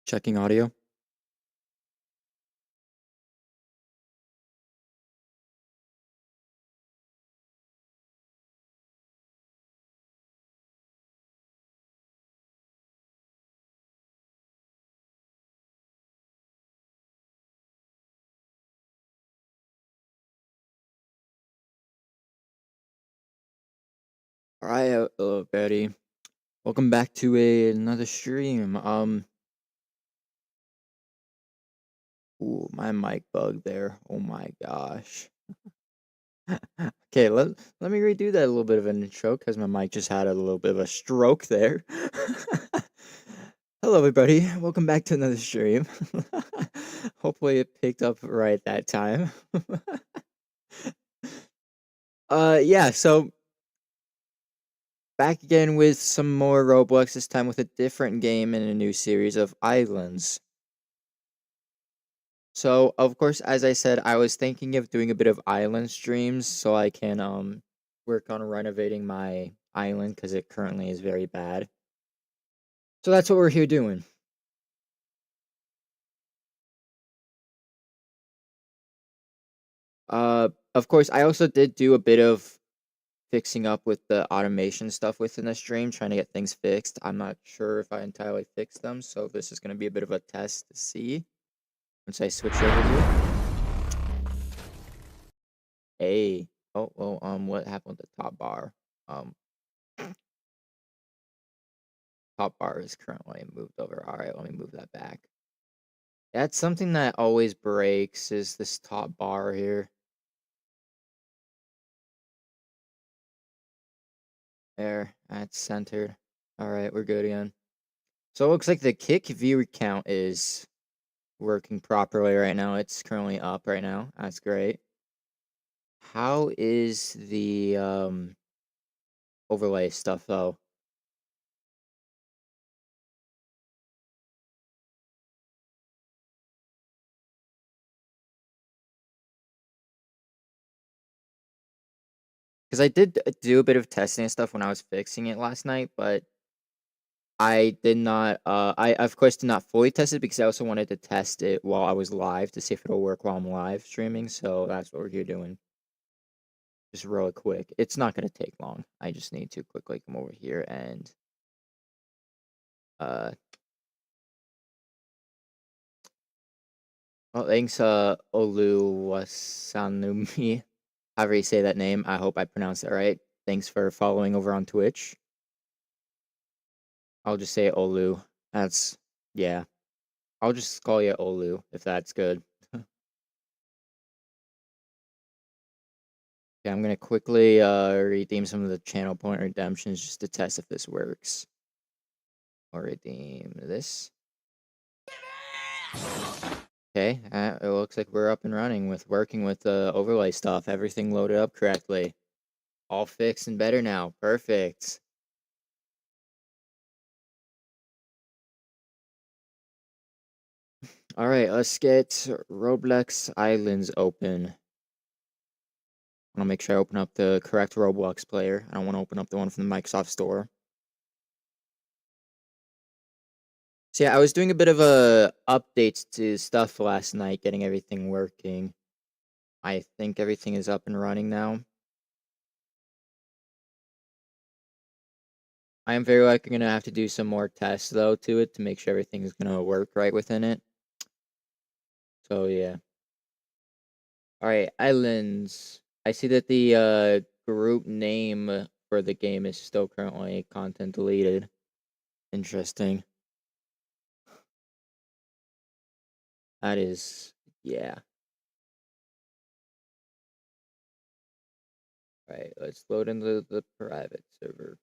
Checking audio. All right, hello, Betty. Welcome back to another stream. Ooh, my mic bug there. Oh my gosh. Okay, let me redo that a little bit of an intro because my mic just had a little bit of a stroke there. Hello, everybody. Welcome back to another stream. Hopefully, it picked up right that time. Yeah. So back again with some more Roblox. This time with a different game and a new series of islands. So, of course, as I said, I was thinking of doing a bit of island streams so I can work on renovating my island because it currently is very bad. So that's what we're here doing. Of course, I also did do a bit of fixing up with the automation stuff within the stream, trying to get things fixed. I'm not sure if I entirely fixed them, so this is going to be a bit of a test to see once I switch over here. Hey, oh, well, what happened with the top bar? Um, top bar is currently moved over. All right, let me move that back. That's something that always breaks is this top bar here. There, that's centered. All right, we're good again. So it looks like the kick view count is working properly right now. It's currently up right now. That's great. How is the overlay stuff though? Because I did do a bit of testing and stuff when I was fixing it last night, but I did not. I of course did not fully test it because I also wanted to test it while I was live to see if it'll work while I'm live streaming. So that's what we're here doing. Just real quick. It's not gonna take long. I just need to quickly come over here and uh. Well, thanks, Oluwasanumi. However you say that name, I hope I pronounced it right. Thanks for following over on Twitch. I'll just say Olu. That's, yeah. I'll just call you Olu if that's good. Okay, I'm gonna quickly redeem some of the channel point redemptions just to test if this works. I'll redeem this. Okay, it looks like we're up and running with working with the overlay stuff. Everything loaded up correctly. All fixed and better now. Perfect. All right, let's get Roblox Islands open. I'll make sure I open up the correct Roblox player. I don't want to open up the one from the Microsoft Store. So yeah, I was doing a bit of a updates to stuff last night, getting everything working. I think everything is up and running now. I am very likely gonna have to do some more tests though to it to make sure everything is gonna work right within it. So yeah. All right, Islands. I see that the group name for the game is still currently content deleted. Interesting. That is, yeah. All right, let's load into the private server.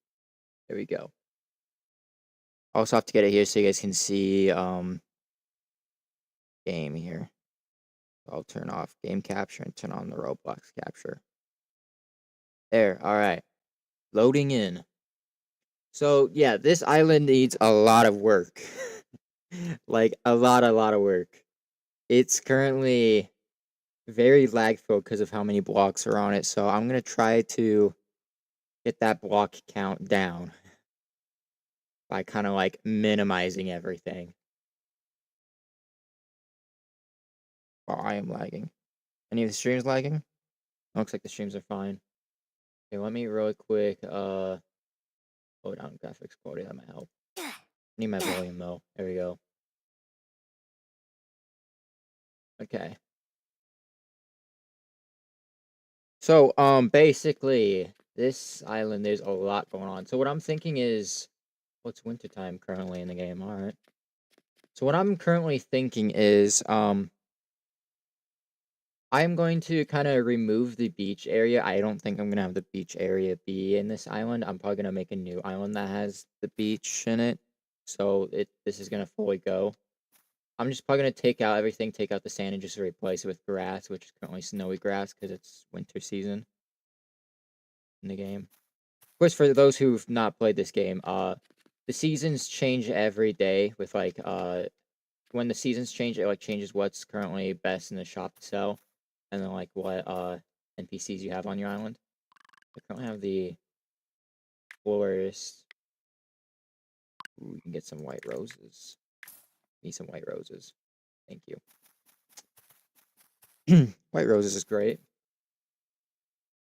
There we go. I also have to get it here so you guys can see game here. I'll turn off game capture and turn on the Roblox capture. There, all right. Loading in. So yeah, this island needs a lot of work. Like a lot of work. It's currently very lag filled because of how many blocks are on it. So I'm gonna try to get that block count down by kind of like minimizing everything. While I am lagging. Any of the streams lagging? Looks like the streams are fine. Okay, let me really quick slow down graphics quality. That might help. I need my volume though. There we go. Okay. So basically this island there's a lot going on. So what I'm thinking is what's wintertime currently in the game? Alright. So what I'm currently thinking is I'm going to kind of remove the beach area. I don't think I'm gonna have the beach area be in this island. I'm probably gonna make a new island that has the beach in it. so this is gonna fully go. I'm just probably gonna take out everything, take out the sand, and just replace it with grass, which is currently snowy grass because it's winter season in the game. Of course, for those who've not played this game, the seasons change every day with like when the seasons change, it like changes what's currently best in the shop to sell, and then like what NPCs you have on your island. I currently have the florist. Ooh, we can get some white roses. Need some white roses. Thank you. White roses is great.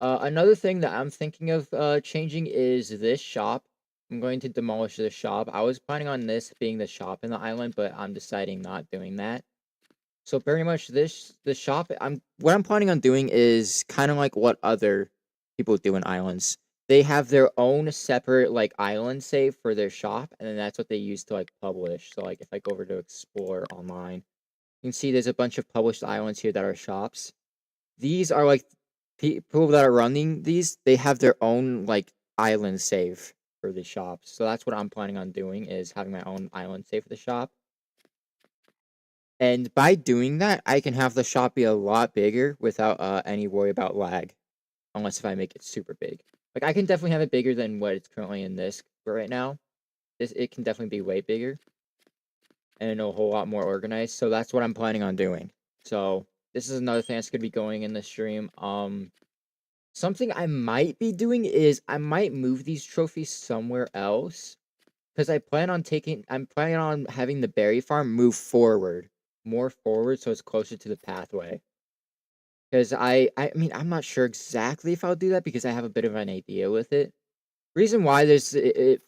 Another thing that I'm thinking of changing is this shop. I'm going to demolish this shop. I was planning on this being the shop in the island, but I'm deciding not doing that. So pretty much the shop what I'm planning on doing is kind of like what other people do in islands. They have their own separate like island save for their shop, and then that's what they use to like publish. So like if I go over to explore online, you can see there's a bunch of published islands here that are shops. These are like people that are running these, they have their own like island save for the shops. So that's what I'm planning on doing is having my own island save for the shop. And by doing that, I can have the shop be a lot bigger without any worry about lag. Unless if I make it super big. Like I can definitely have it bigger than what it's currently in this right now. It can definitely be way bigger and a whole lot more organized. So that's what I'm planning on doing. So this is another thing that's gonna be going in the stream. Something I might be doing is I might move these trophies somewhere else. Because I'm planning on having the berry farm move forward. More forward so it's closer to the pathway. Because I mean, I'm not sure exactly if I'll do that because I have a bit of an idea with it. Reason why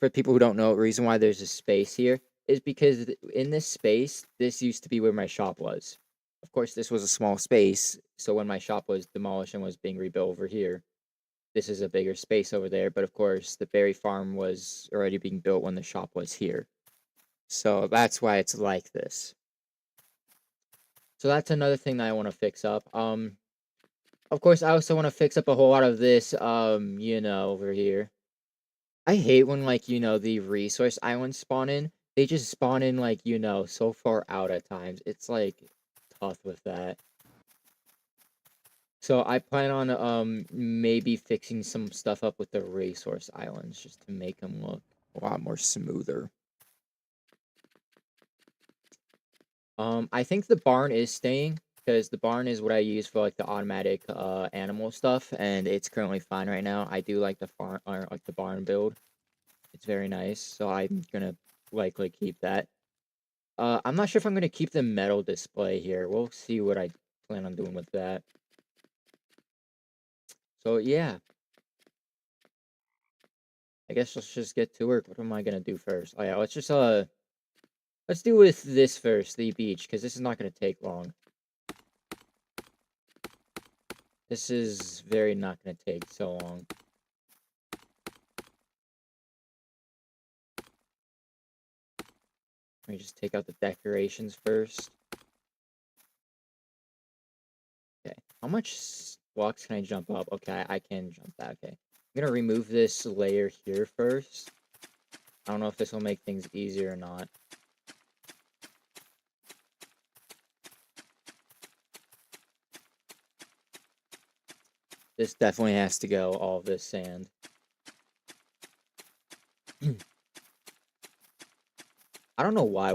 for people who don't know, reason why there's a space here is because in this space, this used to be where my shop was. Of course, this was a small space, so when my shop was demolished and was being rebuilt over here, this is a bigger space over there. But of course, the berry farm was already being built when the shop was here. So that's why it's like this. So that's another thing that I want to fix up. Of course, I also want to fix up a whole lot of this, over here. I hate when, like, the resource islands spawn in. They just spawn in, like, so far out at times. It's, like, tough with that. So I plan on, maybe fixing some stuff up with the resource islands just to make them look a lot more smoother. I think the barn is staying because the barn is what I use for like the automatic animal stuff, and it's currently fine right now. I do like the farm or like the barn build. It's very nice, so I'm gonna likely keep that. I'm not sure if I'm gonna keep the metal display here. We'll see what I plan on doing with that. So yeah, I guess let's just get to work. What am I gonna do first? Oh yeah, let's do with this first, the beach, because this is not gonna take long. This is very not gonna take so long. Let me just take out the decorations first. Okay, how much blocks can I jump up? Okay, I can jump that. Okay, I'm gonna remove this layer here first. I don't know if this will make things easier or not. This definitely has to go, all of this sand. I don't know why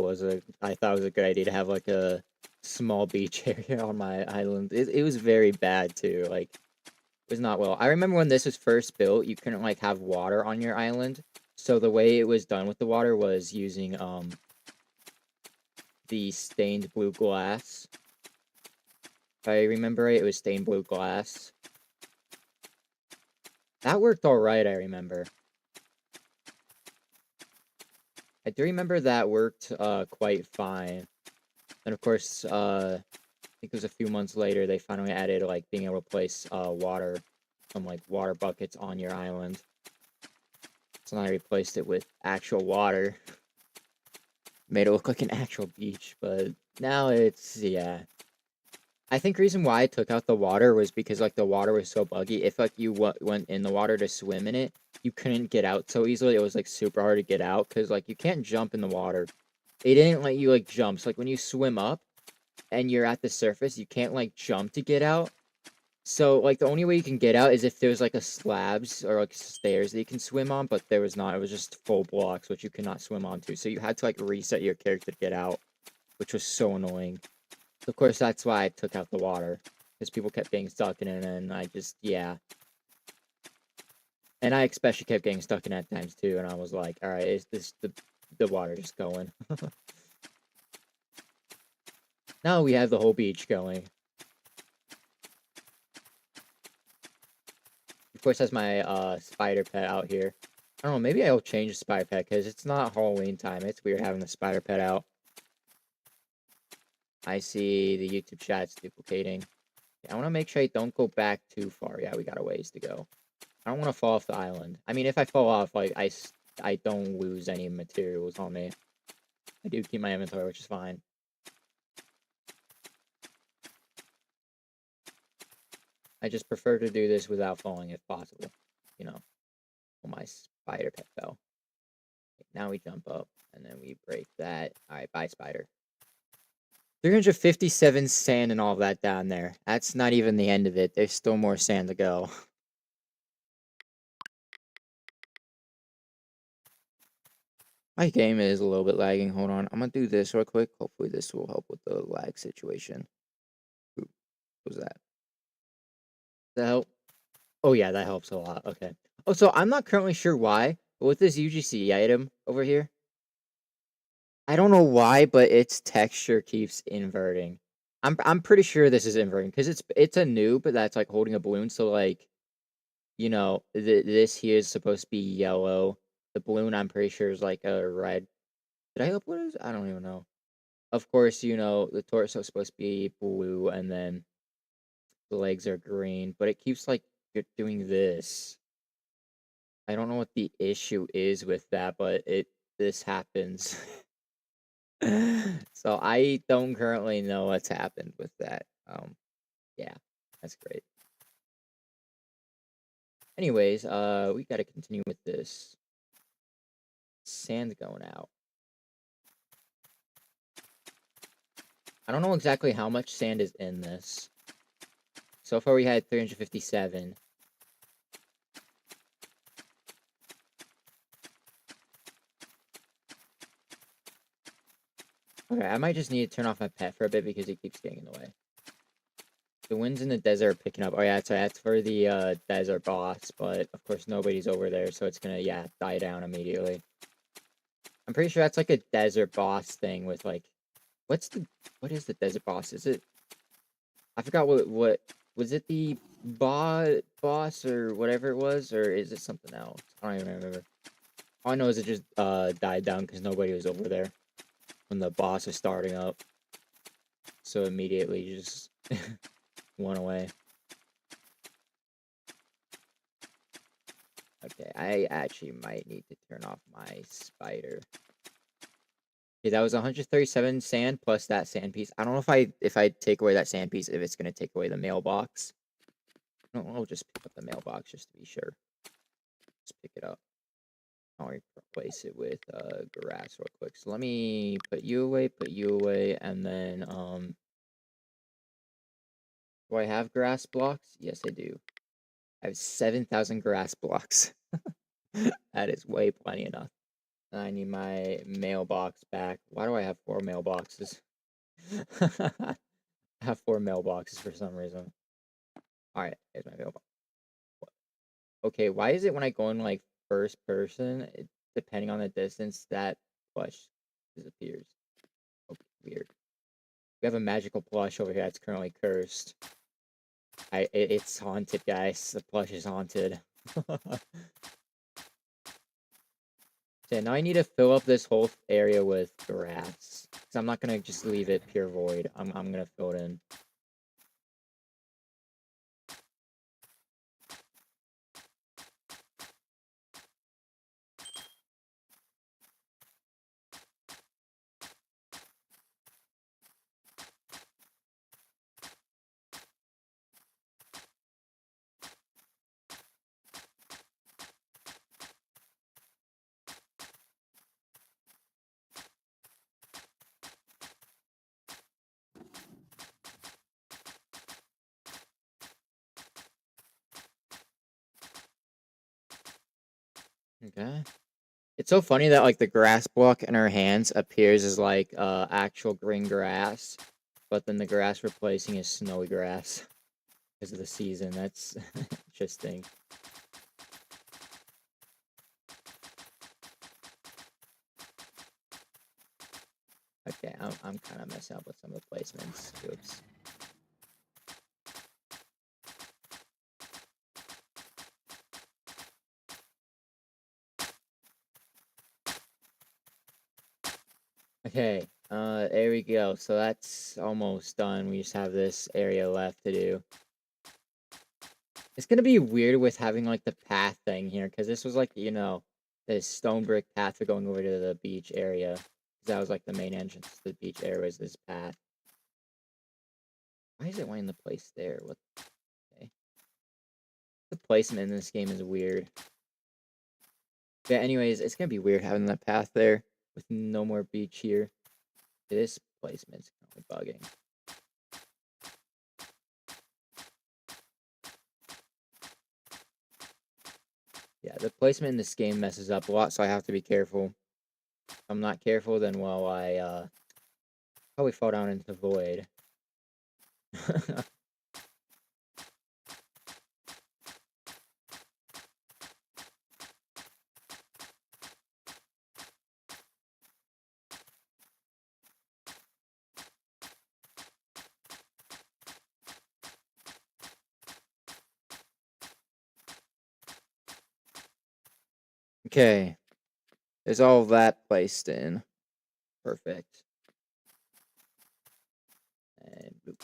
I thought it was a good idea to have like a small beach area on my island. It was very bad too. Like it was not well. I remember when this was first built, you couldn't like have water on your island. So the way it was done with the water was using the stained blue glass. If I remember right, it was stained blue glass. That worked alright, I remember. I do remember that worked quite fine. And of course, I think it was a few months later, they finally added like being able to place water, some like water buckets on your island. So now I replaced it with actual water. Made it look like an actual beach, but now it's, yeah. I think reason why I took out the water was because like the water was so buggy. If like you went in the water to swim in it, you couldn't get out so easily. It was like super hard to get out because like you can't jump in the water. They didn't let you like jump. So like when you swim up and you're at the surface, you can't like jump to get out. So like the only way you can get out is if there's like a slabs or like stairs that you can swim on, but there was not. It was just full blocks which you could not swim onto. So you had to like reset your character to get out, which was so annoying. Of course, that's why I took out the water, because people kept getting stuck in it, and I just, yeah. And I especially kept getting stuck in it at times, too, and I was like, alright, is this the water just going? Now we have the whole beach going. Of course, that's my, spider pet out here. I don't know, maybe I'll change the spider pet, because it's not Halloween time. It's weird having the spider pet out. I see the YouTube chat's duplicating. I want to make sure I don't go back too far. Yeah, we got a ways to go. I don't want to fall off the island. I mean, if I fall off, like, I don't lose any materials on me. I do keep my inventory, which is fine. I just prefer to do this without falling if possible. You know, well, my spider pet fell. Now we jump up, and then we break that. Alright, bye, spider. 357 sand and all of that down there. That's not even the end of it. There's still more sand to go. My game is a little bit lagging. Hold on. I'm gonna do this real quick. Hopefully this will help with the lag situation. Oop, what was that? Does that help? Oh yeah, that helps a lot. Okay. Oh, so I'm not currently sure why, but with this UGC item over here, I don't know why, but its texture keeps inverting. I'm pretty sure this is inverting because it's a noob that's like holding a balloon. So like, you know, this here is supposed to be yellow. The balloon I'm pretty sure is like a red. Did I upload it? I don't even know. Of course, you know, the torso is supposed to be blue and then the legs are green, but it keeps like doing this. I don't know what the issue is with that, but this happens. So I don't currently know what's happened with that. Yeah, that's great. Anyways, we gotta continue with this. Sand going out. I don't know exactly how much sand is in this. So far we had 357. Okay, I might just need to turn off my pet for a bit because it keeps getting in the way. The winds in the desert are picking up. Oh yeah, so that's for the desert boss, but of course nobody's over there, so it's gonna, yeah, die down immediately. I'm pretty sure that's like a desert boss thing with like, what is the desert boss? Is it, I forgot what was it, the boss or whatever it was, or is it something else? I don't even remember. All I know is it just died down because nobody was over there when the boss was starting up. So immediately just went away. Okay, I actually might need to turn off my spider. Okay, that was 137 sand plus that sand piece. I don't know if I take away that sand piece, if it's gonna take away the mailbox. No, I'll just pick up the mailbox just to be sure. Just pick it up. I'll replace it with grass real quick. So let me put you away, and then do I have grass blocks? Yes, I do. I have 7,000 grass blocks. That is way plenty enough. I need my mailbox back. Why do I have 4 mailboxes? I have 4 mailboxes for some reason. Alright, here's my mailbox. Okay, why is it when I go in like first person, depending on the distance, that plush disappears? Okay, weird. We have a magical plush over here that's currently cursed. It's haunted, guys. The plush is haunted. So now I need to fill up this whole area with grass. Because I'm not gonna just leave it pure void. I'm gonna fill it in. Okay. It's so funny that like the grass block in our hands appears as like actual green grass, but then the grass replacing is snowy grass because of the season. That's interesting. Okay, I'm kind of messing up with some of the placements. Oops. Okay, there we go. So that's almost done. We just have this area left to do. It's gonna be weird with having like the path thing here, because this was like, this stone brick path for going over to the beach area. 'Cause that was like the main entrance to the beach area was this path. Why is it wanting the place there? What? Okay. The placement in this game is weird. Yeah, anyways, it's gonna be weird having that path there with no more beach here. This placement's currently bugging. Yeah, the placement in this game messes up a lot, so I have to be careful. If I'm not careful, then well, I probably fall down into the void. Okay, there's all of that placed in. Perfect. And boop.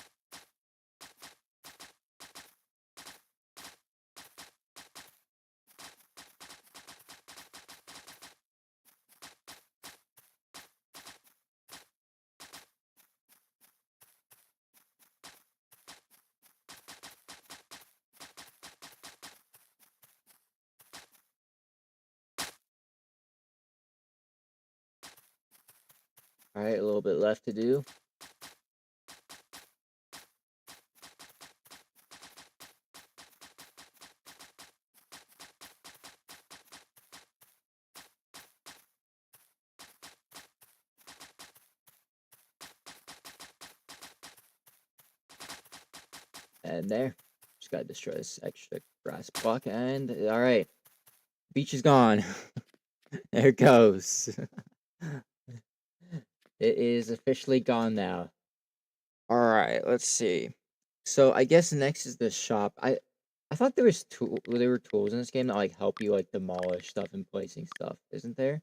All right, a little bit left to do. And there. Just gotta destroy this extra grass block. And all right, beach is gone. There it goes. It is officially gone now. All right, let's see. So I guess next is the shop. I thought there were tools in this game that like help you like demolish stuff and placing stuff. Isn't there?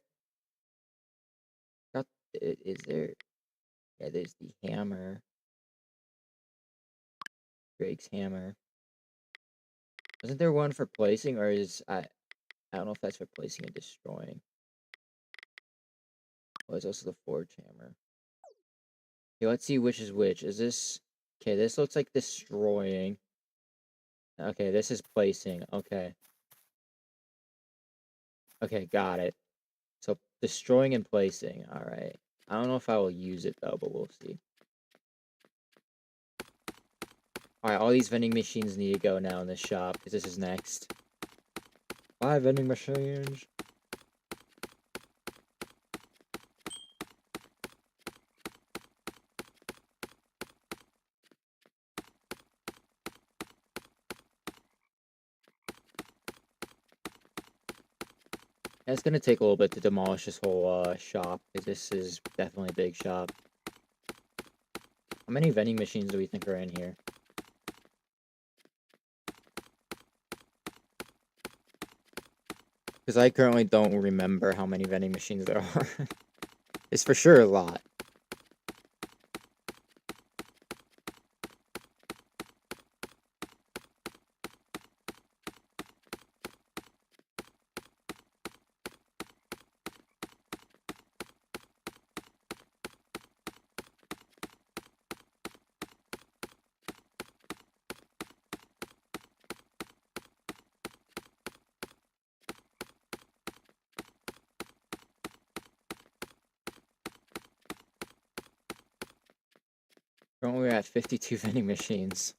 Got is there? Yeah, there's the hammer. Drake's hammer. Isn't there one for placing, or is I don't know if that's for placing and destroying. Oh, there's also the forge hammer. Okay, let's see which is which. Is this okay? This looks like destroying. Okay, this is placing. Okay. Okay, got it. So destroying and placing. All right. I don't know if I will use it though, but we'll see. All right, all these vending machines need to go now in this shop because this is next. 5 vending machines. Yeah, it's gonna take a little bit to demolish this whole shop because this is definitely a big shop. How many vending machines do we think are in here? Because I currently don't remember how many vending machines there are. It's for sure a lot. Currently we're at 52 vending machines.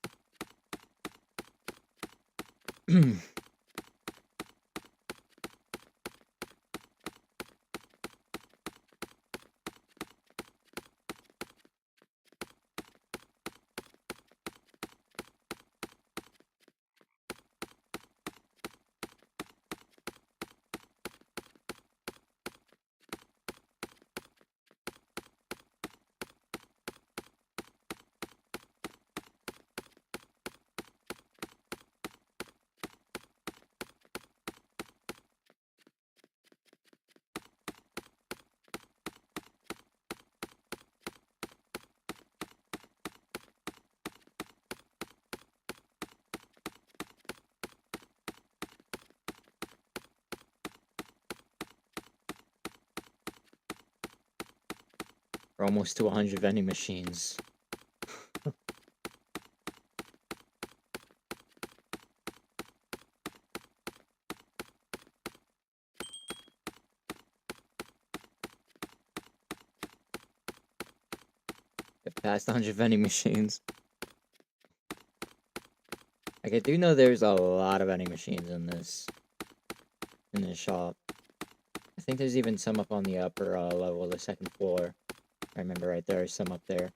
We're almost to 100 vending machines. Get past 100 vending machines. Like, I do know there's a lot of vending machines in this shop. I think there's even some up on the upper level of the second floor. I remember right there, some up there.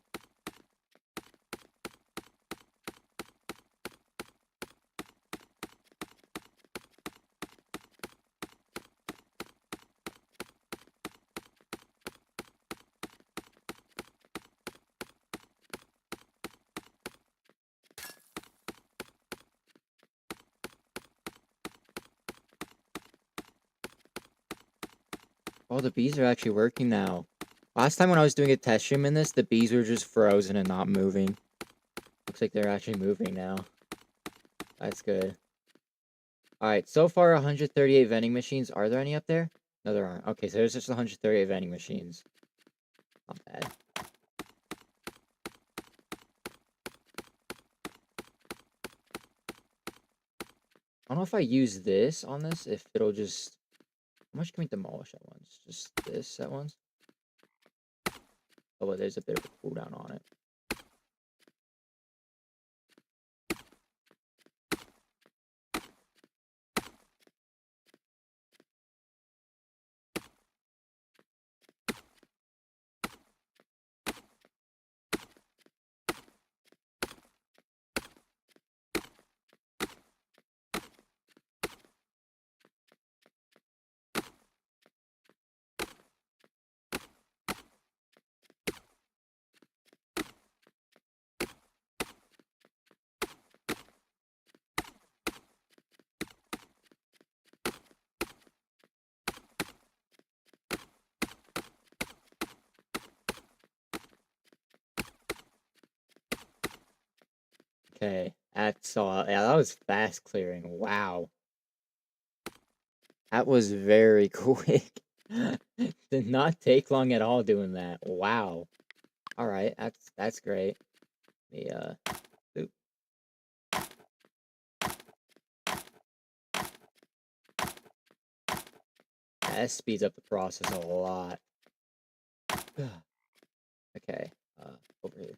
Oh, the bees are actually working now. Last time when I was doing a test stream in this, the bees were just frozen and not moving. Looks like they're actually moving now. That's good. Alright, so far 138 vending machines. Are there any up there? No, there aren't. Okay, so there's just 138 vending machines. Not bad. I don't know if I use this on this, if it'll just... How much can we demolish at once? Just this at once? Oh, well, there's a bit of a cooldown on it. Okay, that's all. Yeah, that was fast clearing. Wow. That was very quick. Did not take long at all doing that. Wow. All right, that's great. The oop. That speeds up the process a lot. Okay, over here.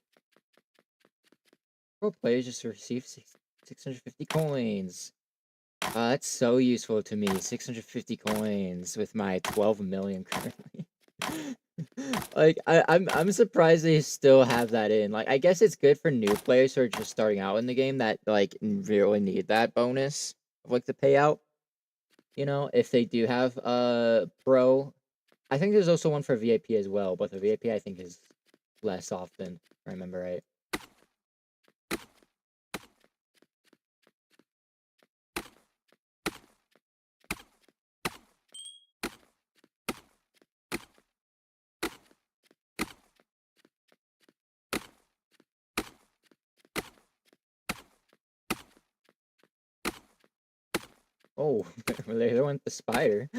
Pro players just received 650 coins. That's so useful to me. 650 coins with my 12 million currently. Like I'm surprised they still have that in. Like, I guess it's good for new players who are just starting out in the game that like really need that bonus of like the payout. You know, if they do have pro. I think there's also one for VIP as well, but the VIP I think is less often, if I remember right. Oh, there went the spider.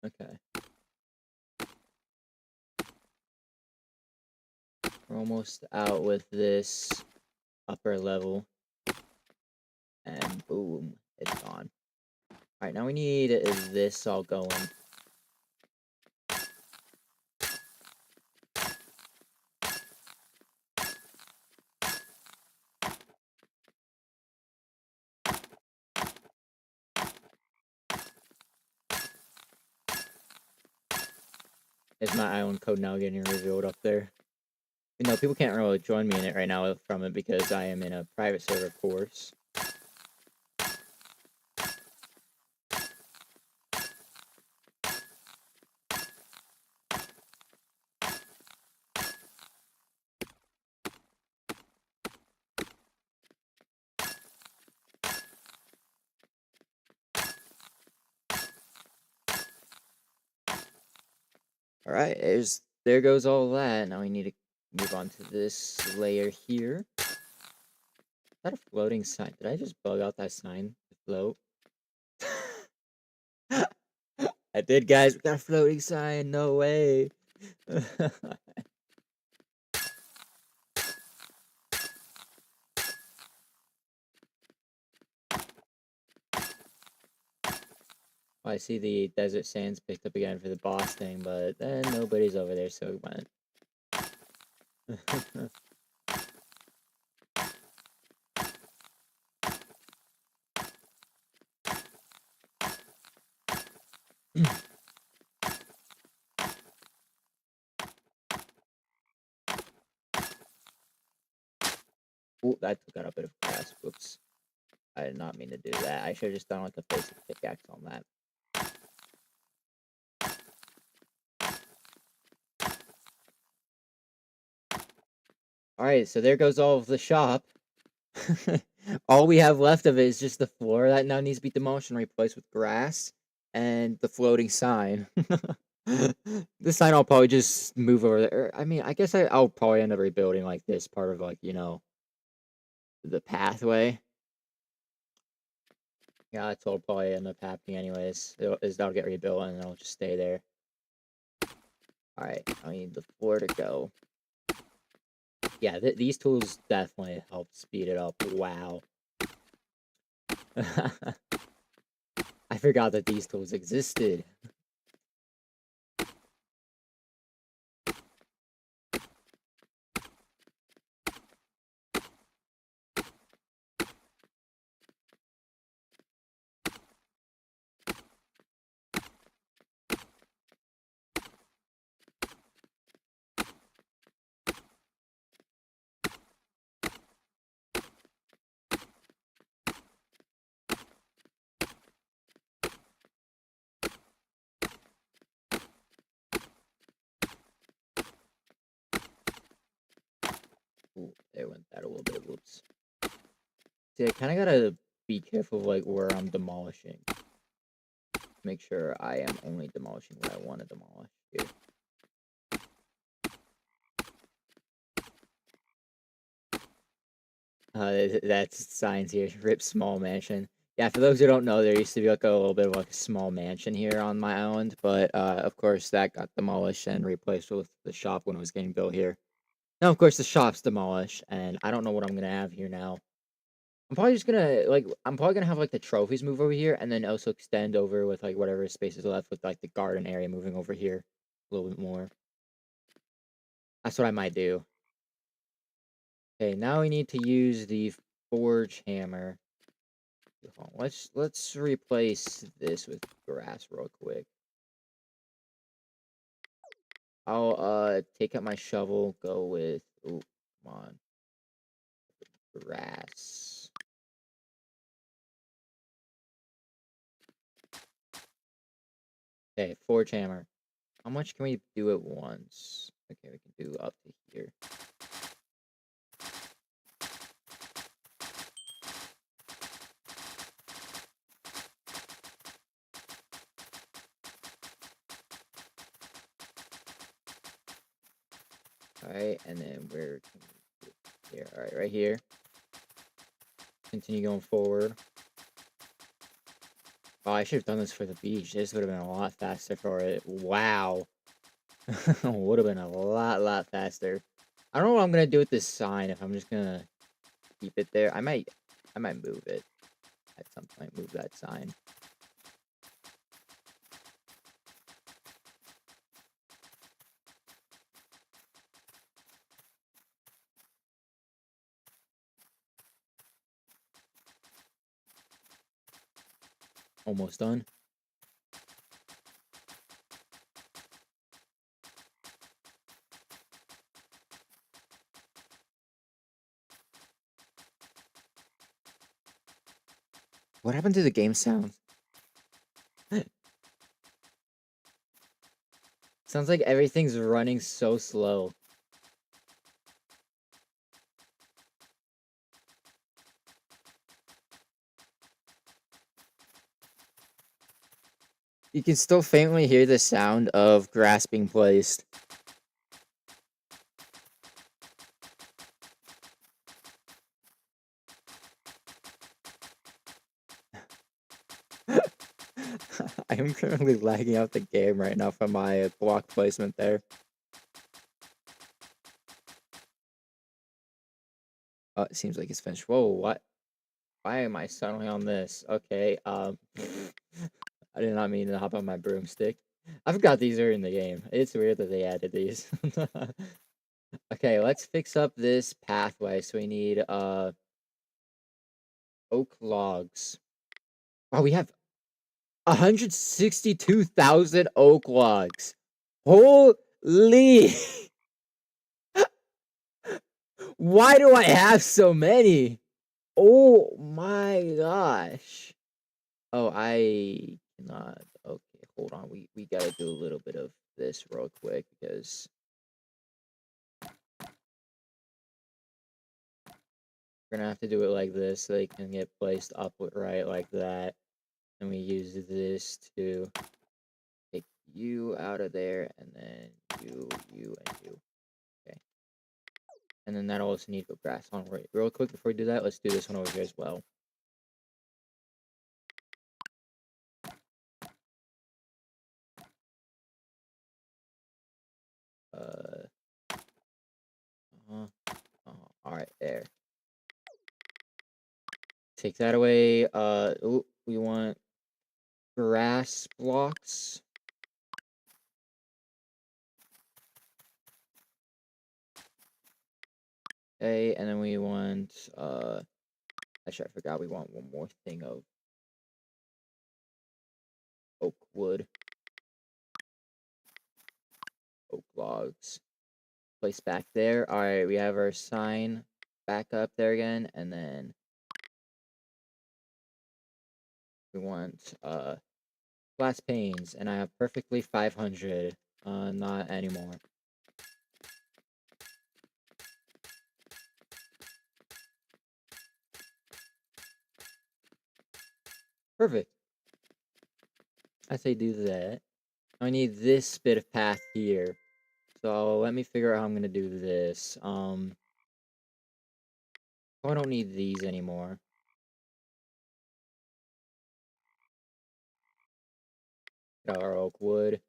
Okay. We're almost out with this upper level. And boom, it's gone. Alright, now we need this all going. Is my own code now getting revealed up there? You know, people can't really join me in it right now from it because I am in a private server, of course. Alright, there goes all that. Now we need to move on to this layer here. Is that a floating sign? Did I just bug out that sign to float? I did, guys. We got a floating sign. No way. I see the desert sands picked up again for the boss thing, but then nobody's over there, so we went. Ooh, that took out a bit of grass. Whoops. I did not mean to do that. I should have just done like a basic pickaxe on that. Alright, so there goes all of the shop. All we have left of it is just the floor that now needs to be demolished and replaced with grass and the floating sign. This sign I'll probably just move over there. I mean, I guess I'll probably end up rebuilding like this part of like, the pathway. Yeah, that's what'll probably end up happening anyways. That'll get rebuilt and it'll just stay there. Alright, I need the floor to go. Yeah, these tools definitely help speed it up. Wow. I forgot that these tools existed. Ooh, there went that a little bit. Whoops. See, I kind of gotta be careful of, like, where I'm demolishing. Make sure I am only demolishing what I want to demolish here. That's signs here. Rip small mansion. Yeah, for those who don't know, there used to be like a little bit of like a small mansion here on my island, but of course that got demolished and replaced with the shop when it was getting built here. Now, of course, the shop's demolished, and I don't know what I'm gonna have here now. I'm probably gonna have like the trophies move over here, and then also extend over with like whatever space is left with like the garden area moving over here a little bit more. That's what I might do. Okay, now we need to use the forge hammer. Hold on, let's replace this with grass real quick. I'll take out my shovel, go with oh come on. Grass. Okay, forge hammer. How much can we do at once? Okay, we can do up to here. Alright, and then where can we do it here? Alright, right here. Continue going forward. Oh, I should have done this for the beach. This would have been a lot faster for it. Wow. Would have been a lot faster. I don't know what I'm gonna do with this sign, if I'm just gonna keep it there. I might move it at some point, move that sign. Almost done. What happened to the game sound? Sounds like everything's running so slow. You can still faintly hear the sound of grass being placed. I am currently lagging out the game right now from my block placement there. Oh, it seems like it's finished. Whoa, what? Why am I suddenly on this? Okay, I did not mean to hop on my broomstick. I forgot these are in the game. It's weird that they added these. Okay, let's fix up this pathway. So we need oak logs. Oh, we have 162,000 oak logs. Holy! Why do I have so many? Oh my gosh. Oh, I cannot. Okay, hold on. We gotta do a little bit of this real quick because we're gonna have to do it like this so they can get placed up right like that. And we use this to take you out of there, and then you, and you. Okay. And then that'll also need to go grass on right. Real quick before we do that, let's do this one over here as well. Uh, all right, there. Take that away. Ooh, we want grass blocks. Okay, and then we want actually I forgot we want one more thing of oak wood. Oak logs. Place back there. Alright, we have our sign back up there again, and then we want glass panes, and I have perfectly 500. Not anymore. Perfect. I say do that. I need this bit of path here. So let me figure out how I'm gonna do this. Oh, I don't need these anymore. Get out our oak wood.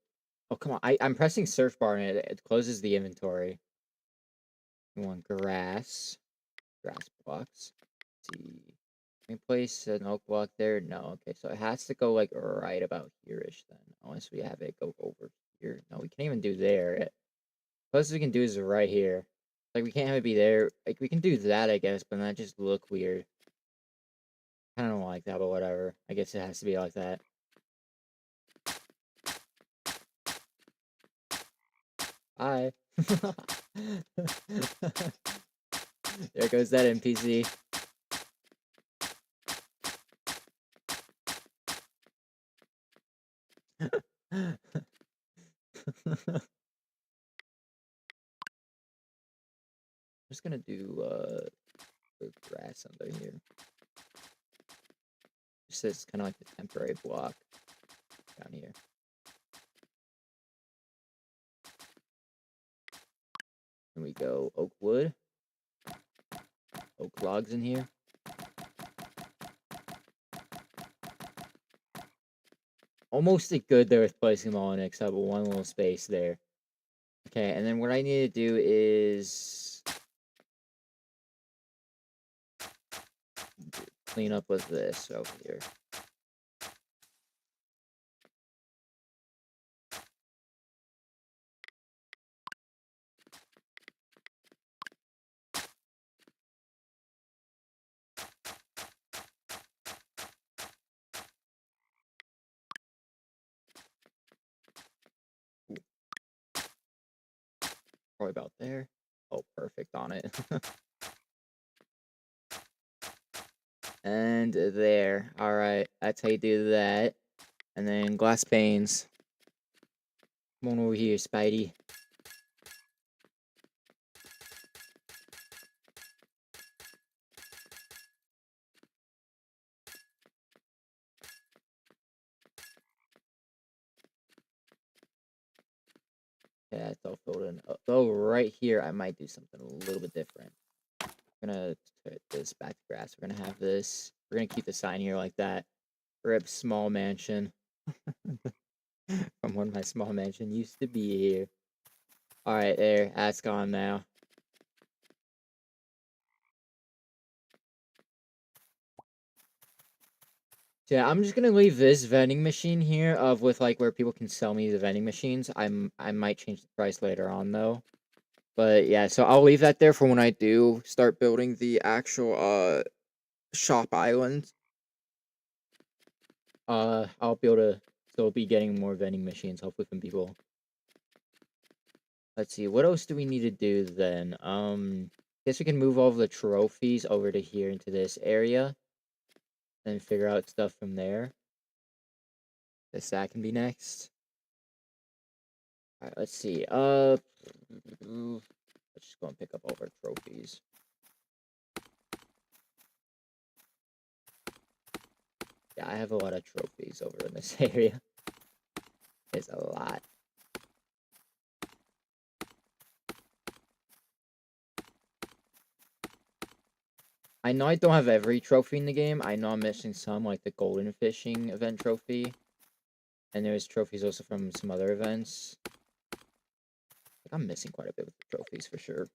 Oh, come on. I'm pressing search bar and it closes the inventory. We want grass. Grass blocks. Let's see. Can we place an oak block there? No. Okay, so it has to go like right about here-ish then. Unless we have it go over here. No, we can't even do there. Closest we can do is right here. Like, we can't have it be there. Like, we can do that, I guess, but that just look weird. I don't like that, but whatever. I guess it has to be like that. Hi. There goes that NPC. Just gonna do the grass under here. Just as kind of like the temporary block down here. And we go oak wood, oak logs in here. Almost good there with placing them all in except one little space there. Okay, and then what I need to do is clean up with this over here. Ooh, probably about there. Oh, perfect on it. And there. Alright, that's how you do that. And then glass panes. Come on over here, Spidey. something. Though right here, I might do something a little bit different. I'm gonna put this back to grass. We're gonna have this. We're gonna keep the sign here like that. Rip small mansion. From when my small mansion used to be here. All right, there. That's gone now. So yeah, I'm just gonna leave this vending machine here of with like where people can sell me the vending machines. I might change the price later on though. But yeah, so I'll leave that there for when I do start building the actual shop island. I'll be able to still be getting more vending machines, hopefully from people. Let's see, what else do we need to do then? Guess we can move all of the trophies over to here into this area and figure out stuff from there. Guess that can be next. All right, let's see. Let's just go and pick up all of our trophies. Yeah, I have a lot of trophies over in this area. It's a lot. I know I don't have every trophy in the game. I know I'm missing some, like the golden fishing event trophy. And there's trophies also from some other events. I'm missing quite a bit with the trophies for sure.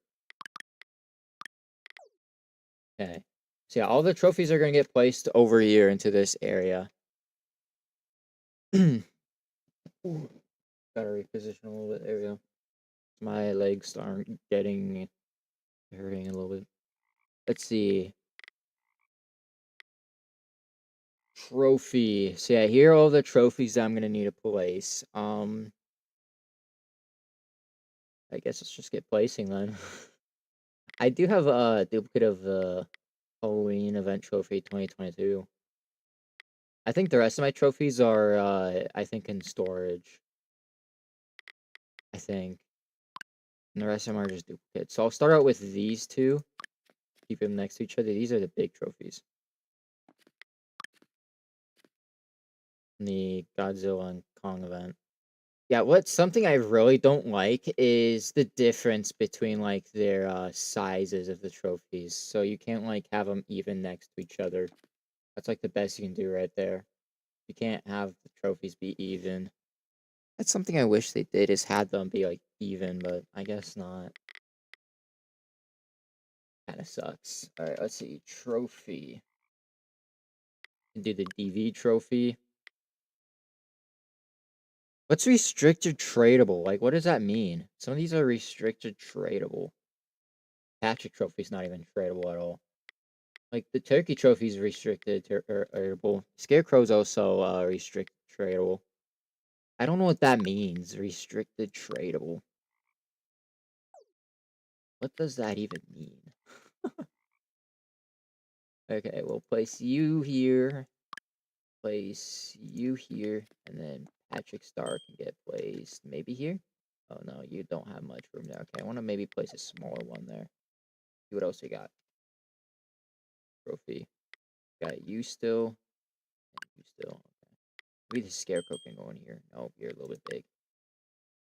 Okay. So yeah, all the trophies are going to get placed over here into this area. Gotta reposition a little bit. There we go. My legs aren't getting hurting a little bit. Let's see. Trophy. So yeah, here are all the trophies that I'm gonna need to place. I guess let's just get placing then. I do have a duplicate of the Halloween event trophy 2022. I think the rest of my trophies are I think in storage. I think. And the rest of them are just duplicates. So I'll start out with these two. Keep them next to each other. These are the big trophies. The Godzilla and Kong event. Yeah, what's something I really don't like is the difference between like their sizes of the trophies. So you can't like have them even next to each other. That's like the best you can do right there. You can't have the trophies be even. That's something I wish they did is had them be like even, but I guess not. Kind of sucks. All right, let's see. Trophy. Do the DV trophy. What's restricted tradable? Like, what does that mean? Some of these are restricted tradable. Patrick trophy's not even tradable at all. Like, the turkey trophy's restricted tradable. Scarecrow's also restricted tradable. I don't know what that means. Restricted tradable. What does that even mean? Okay, we'll place you here. Place you here. And then Patrick Star can get placed maybe here. Oh, no, you don't have much room there. Okay, I want to maybe place a smaller one there. See what else we got. Trophy. Got you still. And you still. Okay. Maybe the Scarecrow can go in here. No, you're a little bit big.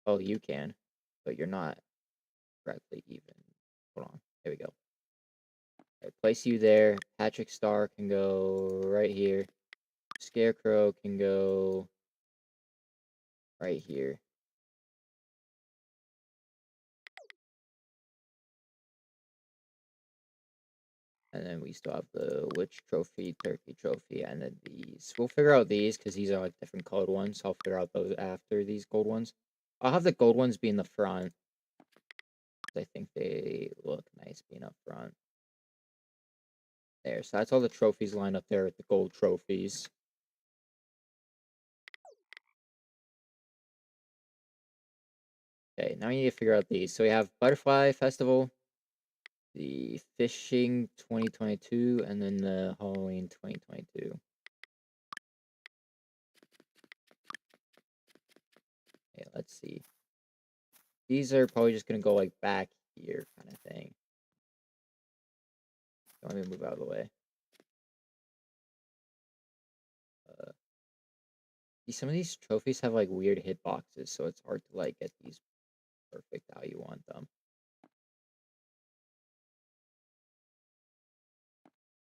Oh, you can. But you're not correctly even. Hold on. There we go. Okay, place you there. Patrick Star can go right here. Scarecrow can go right here. And then we still have the witch trophy, turkey trophy, and then these. We'll figure out these because these are like different colored ones. So I'll figure out those after these gold ones. I'll have the gold ones be in the front. I think they look nice being up front. There. So that's all the trophies lined up there with the gold trophies. Okay, now we need to figure out these. So we have Butterfly Festival, the Fishing 2022, and then the Halloween 2022. Okay, let's see. These are probably just gonna go like back here kind of thing. Let me move out of the way. Some of these trophies have like weird hitboxes, so it's hard to like get these perfect how you want them.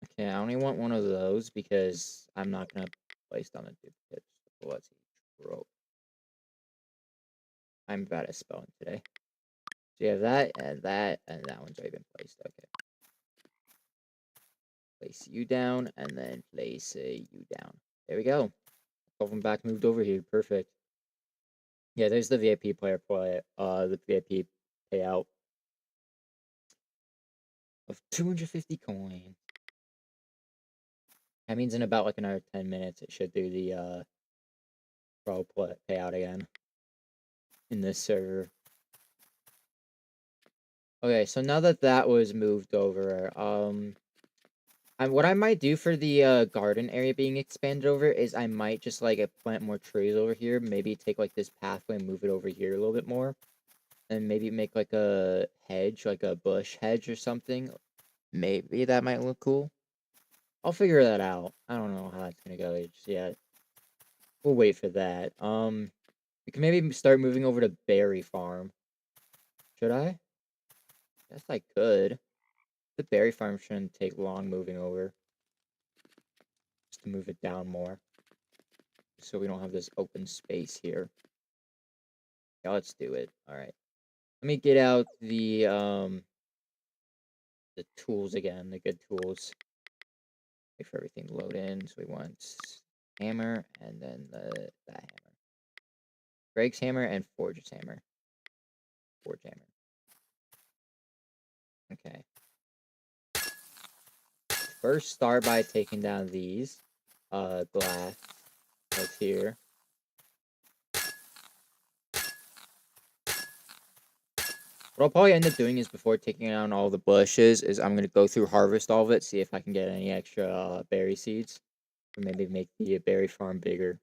Okay, I only want one of those because I'm not gonna place down the duplicates. So let's see. Rope. I'm bad at spelling today. So you have that, and that one's already been placed. Okay. Place you down, and then place you down. There we go. All of them back moved over here. Perfect. Yeah, there's the VIP player play. The VIP payout of 250 coins. That means in about like another 10 minutes, it should do the pro play payout again in this server. Okay, so now that that was moved over, what I might do for the garden area being expanded over is I might just like plant more trees over here. Maybe take like this pathway and move it over here a little bit more, and maybe make like a hedge, like a bush hedge or something. Maybe that might look cool. I'll figure that out. I don't know how that's gonna go just yet. We'll wait for that. We can maybe start moving over to Berry Farm. Should I? Guess I could. The Berry Farm shouldn't take long moving over. Just to move it down more. So we don't have this open space here. Yeah, let's do it. Alright. Let me get out the tools again, the good tools. Wait for everything to load in. So we want hammer and then that hammer. Greg's hammer and Forge's hammer. Forge hammer. Okay. First start by taking down these glass right here. What I'll probably end up doing is before taking down all the bushes is I'm gonna go through harvest all of it, see if I can get any extra berry seeds, or maybe make the berry farm bigger.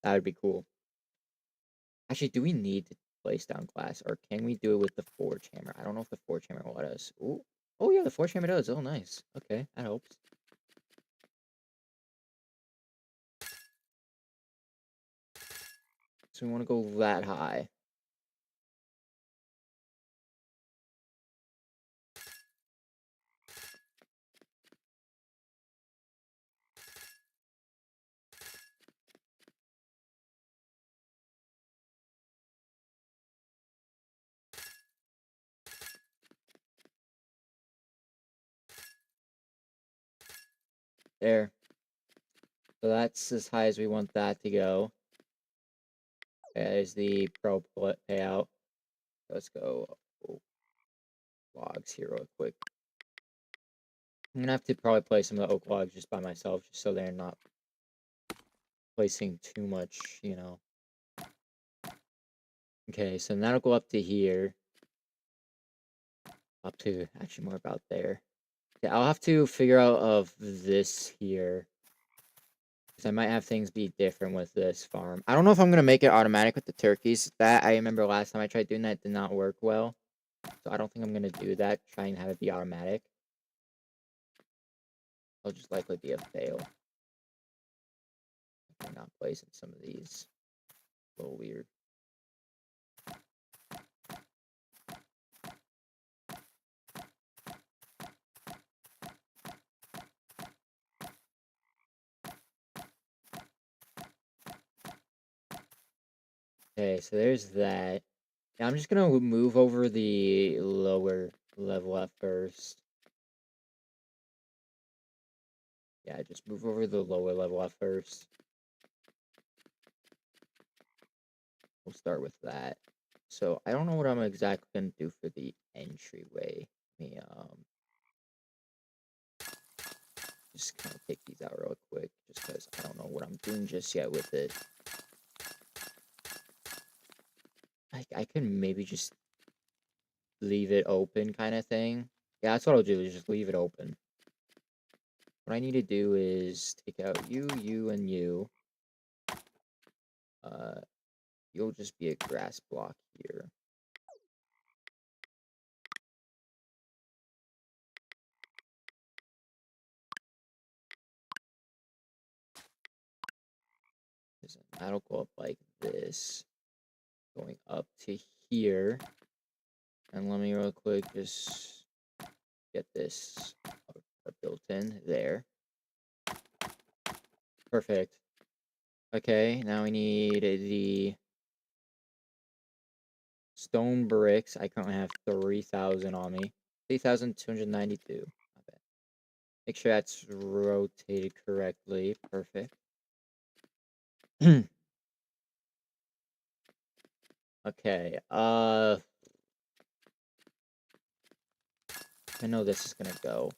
That would be cool. Actually, do we need to place down glass, or can we do it with the forge hammer? I don't know if the forge hammer will let us. Ooh. Oh yeah, the forge hammer does. Oh nice. Okay, that helps. So we want to go that high. There. So that's as high as we want that to go. There's the pro payout. Let's go logs here real quick. I'm gonna have to probably place some of the oak logs just by myself, just so they're not placing too much, you know. Okay, so that'll go up to here. Up to actually more about there. Yeah, I'll have to figure out of this here. Because I might have things be different with this farm. I don't know if I'm gonna make it automatic with the turkeys. That I remember last time I tried doing that, it did not work well. So I don't think I'm gonna do that. Try and have it be automatic. It'll just likely be a fail. I'm not placing some of these. A little weird. Okay, so there's that. Yeah, I'm just gonna move over the lower level at first. Yeah, just move over the lower level at first. We'll start with that. So I don't know what I'm exactly gonna do for the entryway. Let me just kind of take these out real quick, just because I don't know what I'm doing just yet with it. I could maybe just leave it open kind of thing. Yeah, that's what I'll do, is just leave it open. What I need to do is take out you, and you. You'll just be a grass block here. That'll go up like this, going up to here. And let me real quick just get this built in there. Perfect. Okay, now we need the stone bricks. I currently have 3,000 on me. 3,292. Make sure that's rotated correctly. Perfect. Okay, I know this is gonna go.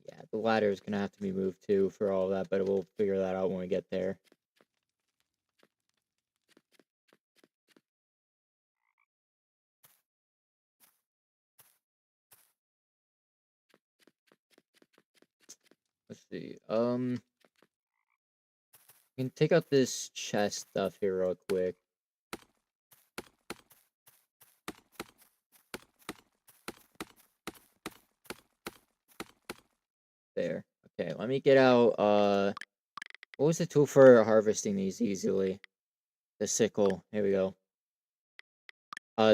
Yeah, the ladder is gonna have to be moved too for all that, but we'll figure that out when we get there. Let's see. We can take out this chest stuff here real quick. There. Okay, let me get out, what was the tool for harvesting these easily? The sickle. Here we go.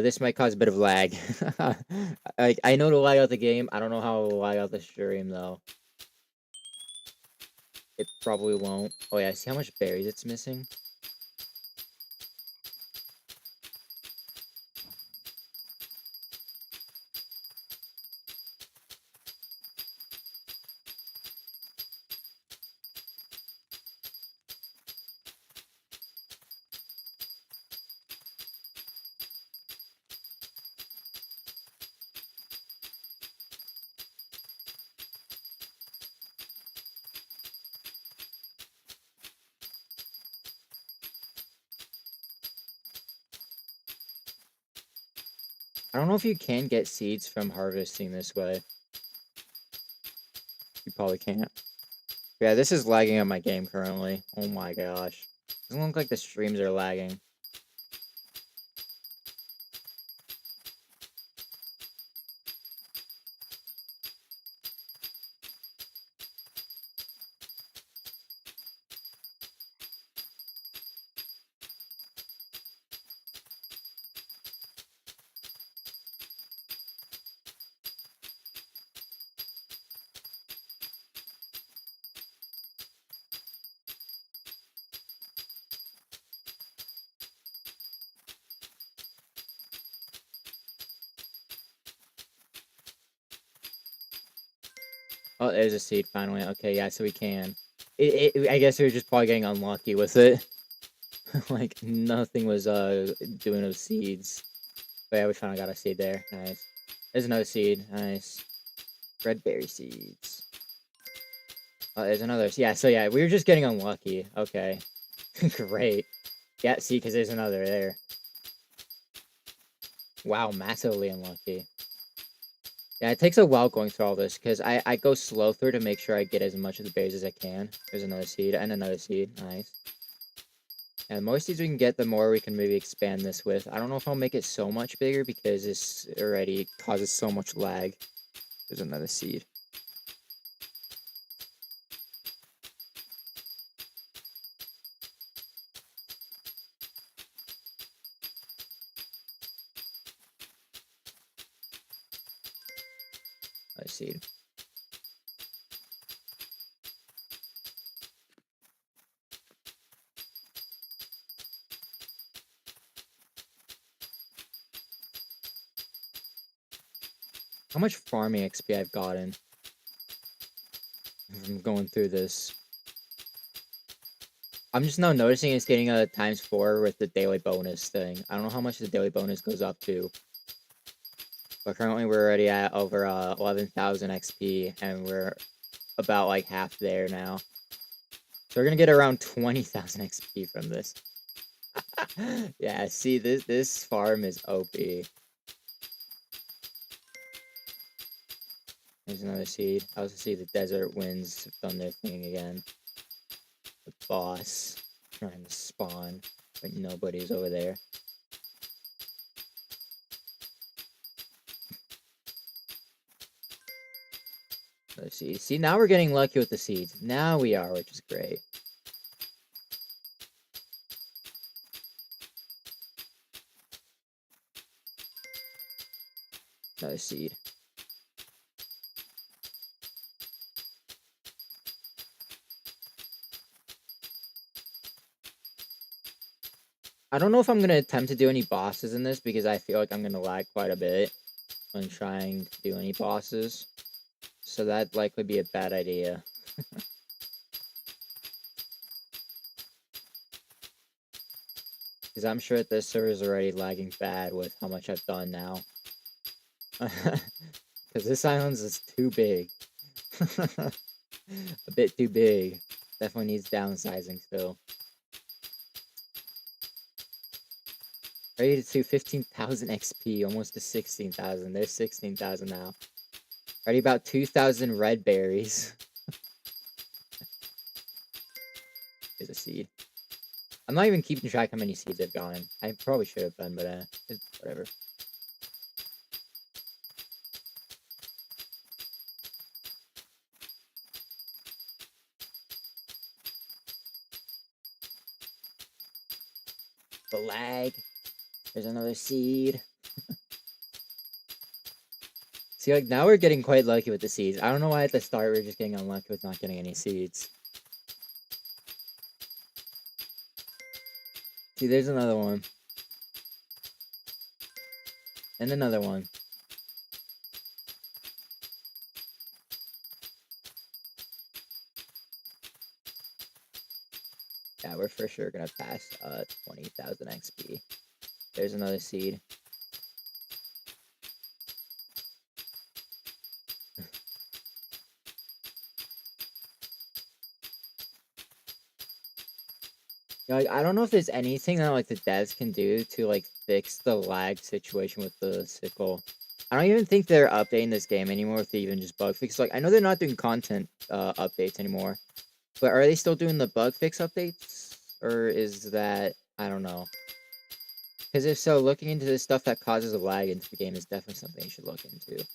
This might cause a bit of lag. I know to lag out the game. I don't know how to lag out the stream, though. It probably won't. Oh, yeah, see how much berries it's missing? I don't know if you can get seeds from harvesting this way. You probably can't. Yeah, this is lagging on my game currently. Oh my gosh. Doesn't look like the streams are lagging. Oh, there's a seed finally. Okay, yeah, so we can. I guess we were just probably getting unlucky with it. Like, nothing was doing those seeds. But yeah, we finally got a seed there. Nice. There's another seed. Nice. Red berry seeds. Oh, there's another. Yeah, so yeah, we were just getting unlucky. Okay. Great. Yeah, see, because there's another there. Wow, massively unlucky. Yeah, it takes a while going through all this, because I go slow through to make sure I get as much of the berries as I can. There's another seed, and another seed. Nice. And the more seeds we can get, the more we can maybe expand this with. I don't know if I'll make it so much bigger, because this already causes so much lag. There's another seed. Another seed. How much farming XP I've gotten from going through this. I'm just now noticing it's getting a ×4 with the daily bonus thing. I don't know how much the daily bonus goes up to. But currently we're already at over 11,000 XP, and we're about like half there now. So we're gonna get around 20,000 XP from this. Yeah, see, this farm is OP. There's another seed. I also see the desert winds have done their thing again. The boss trying to spawn, but nobody's over there. Let's see. See, now we're getting lucky with the seeds. Now we are, which is great. Another seed. I don't know if I'm going to attempt to do any bosses in this because I feel like I'm going to lag quite a bit when trying to do any bosses. So that'd likely be a bad idea. Because I'm sure that this server is already lagging bad with how much I've done now. Because this island is too big. A bit too big. Definitely needs downsizing still. Ready to 15,000 XP, almost to 16,000. There's 16,000 now. Already about 2,000 red berries. There's a seed. I'm not even keeping track how many seeds I've gotten. I probably should have been, but whatever. The lag. There's another seed. See, like, now we're getting quite lucky with the seeds. I don't know why at the start we're just getting unlucky with not getting any seeds. See, there's another one. And another one. Yeah, we're for sure gonna pass 20,000 XP. There's another seed. Like, I don't know if there's anything that like the devs can do to like fix the lag situation with the sickle. I don't even think they're updating this game anymore with even just bug fix. Like, I know they're not doing content updates anymore, but are they still doing the bug fix updates, or is that, I don't know? Because if so, looking into the stuff that causes a lag into the game is definitely something you should look into.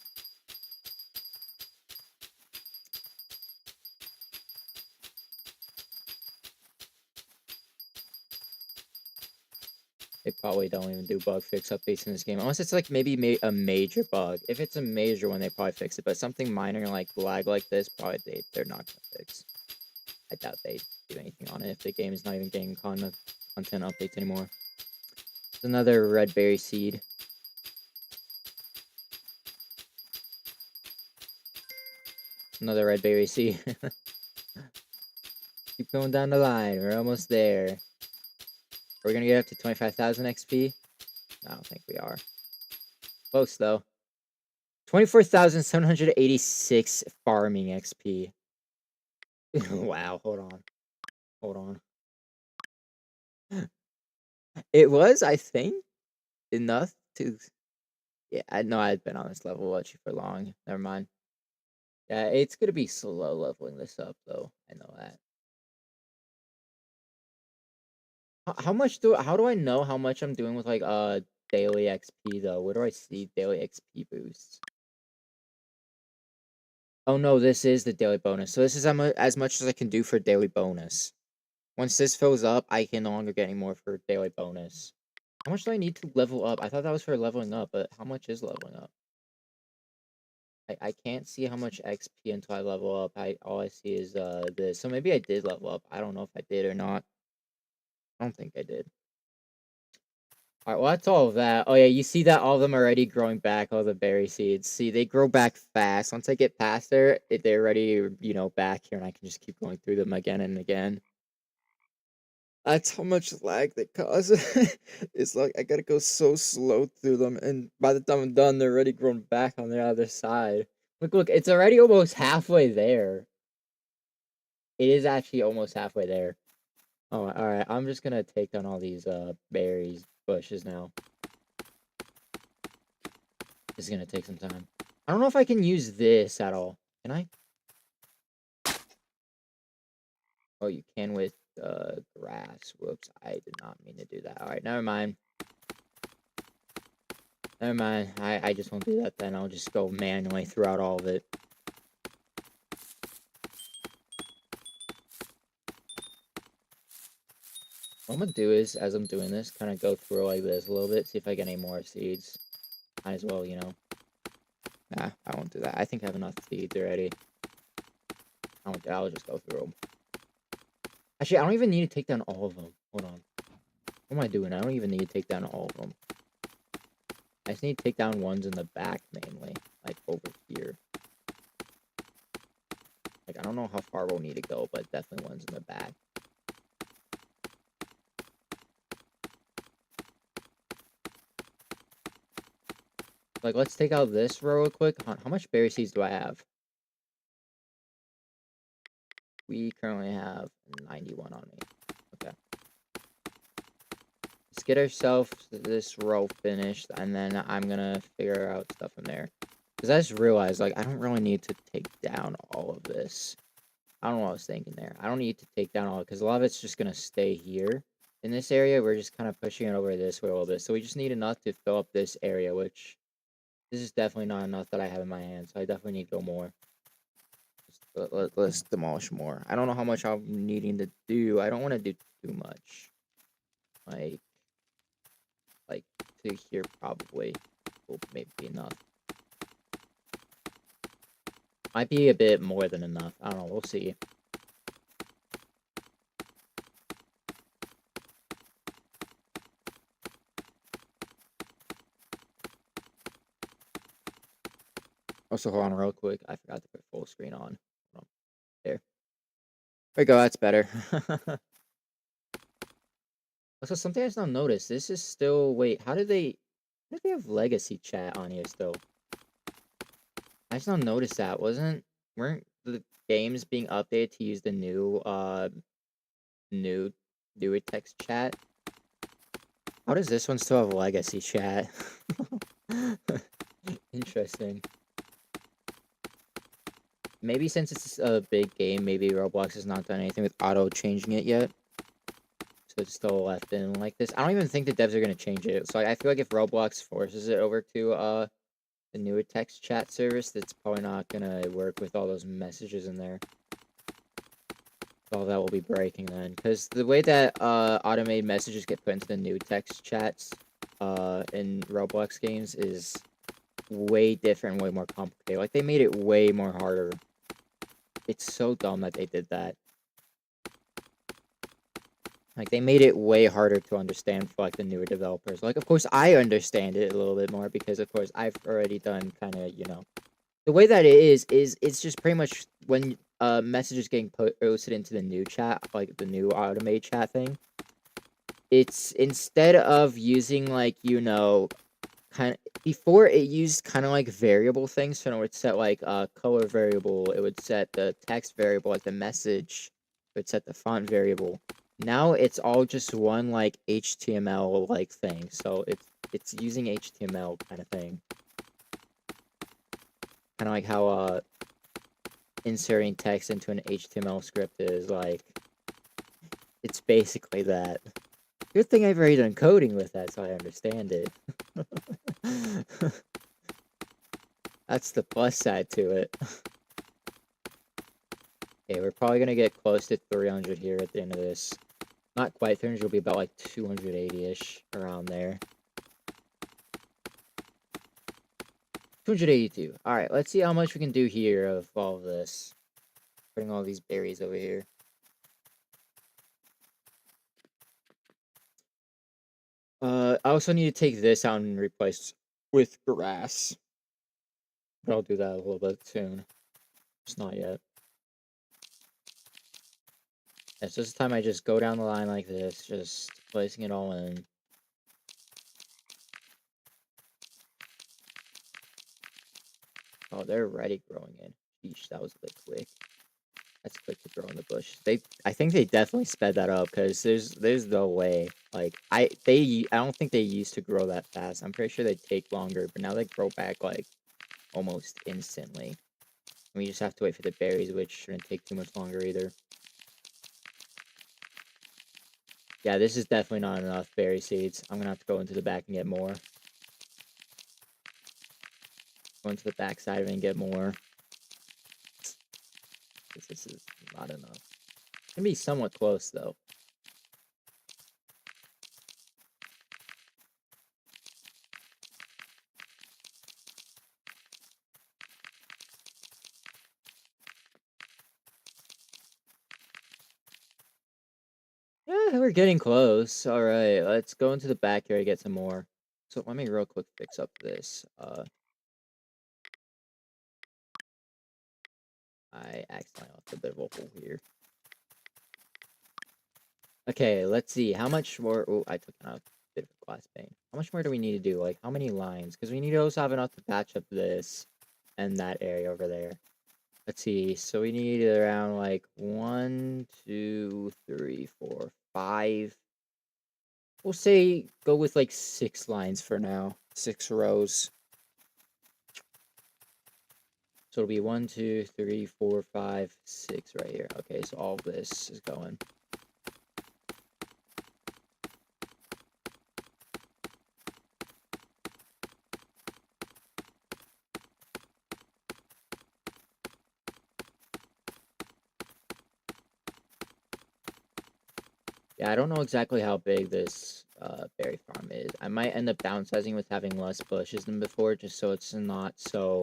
They probably don't even do bug fix updates in this game. Unless it's like maybe a major bug. If it's a major one, they probably fix it. But something minor like lag like this, probably they're not gonna fix. I doubt they do anything on it if the game is not even getting content updates anymore. There's another red berry seed. Another red berry seed. Keep going down the line. We're almost there. We're gonna get up to 25,000 XP. I don't think we are. Close though. 24,786 farming XP. Wow, hold on. Hold on. It was, I think, enough to. Yeah, I know I've been on this level actually for long. Never mind. Yeah, it's gonna be slow leveling this up though. I know that. How much how do I know how much I'm doing with like daily XP though? Where do I see daily XP boosts? Oh no, this is the daily bonus. So this is as much as I can do for daily bonus. Once this fills up, I can no longer get any more for daily bonus. How much do I need to level up? I thought that was for leveling up, but how much is leveling up? I can't see how much XP until I level up. All I see is this. So maybe I did level up. I don't know if I did or not. I don't think I did. Alright, well that's all of that. Oh yeah, you see that all of them are already growing back, all the berry seeds. See, they grow back fast. Once I get past there, they're already, you know, back here and I can just keep going through them again and again. That's how much lag they cause. It's like I gotta go so slow through them, and by the time I'm done, they're already grown back on the other side. Look, it's already almost halfway there. It is actually almost halfway there. Oh, alright, I'm just gonna take down all these berries bushes now. This is gonna take some time. I don't know if I can use this at all. Can I? Oh, you can with grass. Whoops, I did not mean to do that. Alright, never mind. Never mind. I just won't do that then. I'll just go manually throughout all of it. What I'm gonna do is, as I'm doing this, kind of go through like this a little bit, see if I get any more seeds. Might as well, you know. Nah, I won't do that. I think I have enough seeds already. I'll just go through them. Actually, I don't even need to take down all of them. Hold on. What am I doing? I don't even need to take down all of them. I just need to take down ones in the back, mainly. Like, over here. Like, I don't know how far we'll need to go, but definitely ones in the back. Like, let's take out this row real quick. How much berry seeds do I have? We currently have 91 on me. Okay. Let's get ourselves this row finished, and then I'm gonna figure out stuff in there. Because I just realized, like, I don't really need to take down all of this. I don't know what I was thinking there. I don't need to take down all, because a lot of it's just gonna stay here. In this area, we're just kind of pushing it over this way a little bit. So we just need enough to fill up this area, which this is definitely not enough that I have in my hand. So I definitely need to go more. Let's demolish more. I don't know how much I'm needing to do. I don't want to do too much. Like to here probably will maybe be enough. Might be a bit more than enough. I don't know. We'll see. Also, hold on real quick. I forgot to put full screen on. There. There we go. That's better. Also, something I just now noticed. This is still. Wait, how did they have legacy chat on here still? I just now noticed that. Weren't the games being updated to use the newer text chat? How does this one still have legacy chat? Interesting. Maybe since it's a big game, maybe Roblox has not done anything with auto-changing it yet. So it's still left in like this. I don't even think the devs are going to change it. So I feel like if Roblox forces it over to the newer text chat service, that's probably not going to work with all those messages in there. All that will be breaking then. Because the way that automated messages get put into the new text chats in Roblox games is way different, way more complicated. Like, they made it way more harder. It's so dumb that they did that. Like, they made it way harder to understand for, like, the newer developers. Like, of course, I understand it a little bit more because, of course, I've already done kind of, you know... The way that it is it's just pretty much when messages getting posted into the new chat, like, the new automated chat thing, it's instead of using, like, you know... before it used kind of like variable things, so it would set like a color variable, it would set the text variable, like the message, it would set the font variable. Now it's all just one like HTML like thing, so it's using HTML kind of thing, kind of like how inserting text into an HTML script is like. It's basically that. Good thing I've already done coding with that, so I understand it. That's the plus side to it. Okay, we're probably gonna get close to 300 here at the end of this. Not quite 300, will be about like 280-ish, around there. 282. Alright, let's see how much we can do here of all of this. Putting all these berries over here. I also need to take this out and replace with grass. But I'll do that a little bit soon. It's not yet. It's just time I just go down the line like this, just placing it all in. Oh, they're already growing in. Sheesh, that was a bit quick. That's quick to grow in the bush. I think they definitely sped that up because there's no way. Like I don't think they used to grow that fast. I'm pretty sure they take longer, but now they grow back like almost instantly. We just have to wait for the berries, which shouldn't take too much longer either. Yeah, this is definitely not enough berry seeds. I'm gonna have to go into the back and get more. Go into the back side of it and get more. This is not enough. It's gonna be somewhat close though. We're getting close. All right, let's go into the back here to get some more. So let me real quick fix up this. I accidentally left a bit of a hole here. Okay, let's see. How much more? Oh, I took out a bit of a glass pane. How much more do we need to do? Like, how many lines? Because we need to also have enough to patch up this and that area over there. Let's see. So we need around like 1, 2, 3, 4, 5. We'll say go with like 6 lines for now. 6 rows. So it'll be 1, 2, 3, 4, 5, 6 right here. Okay, so all of this is going. Yeah, I don't know exactly how big this berry farm is. I might end up downsizing with having less bushes than before, just so it's not so,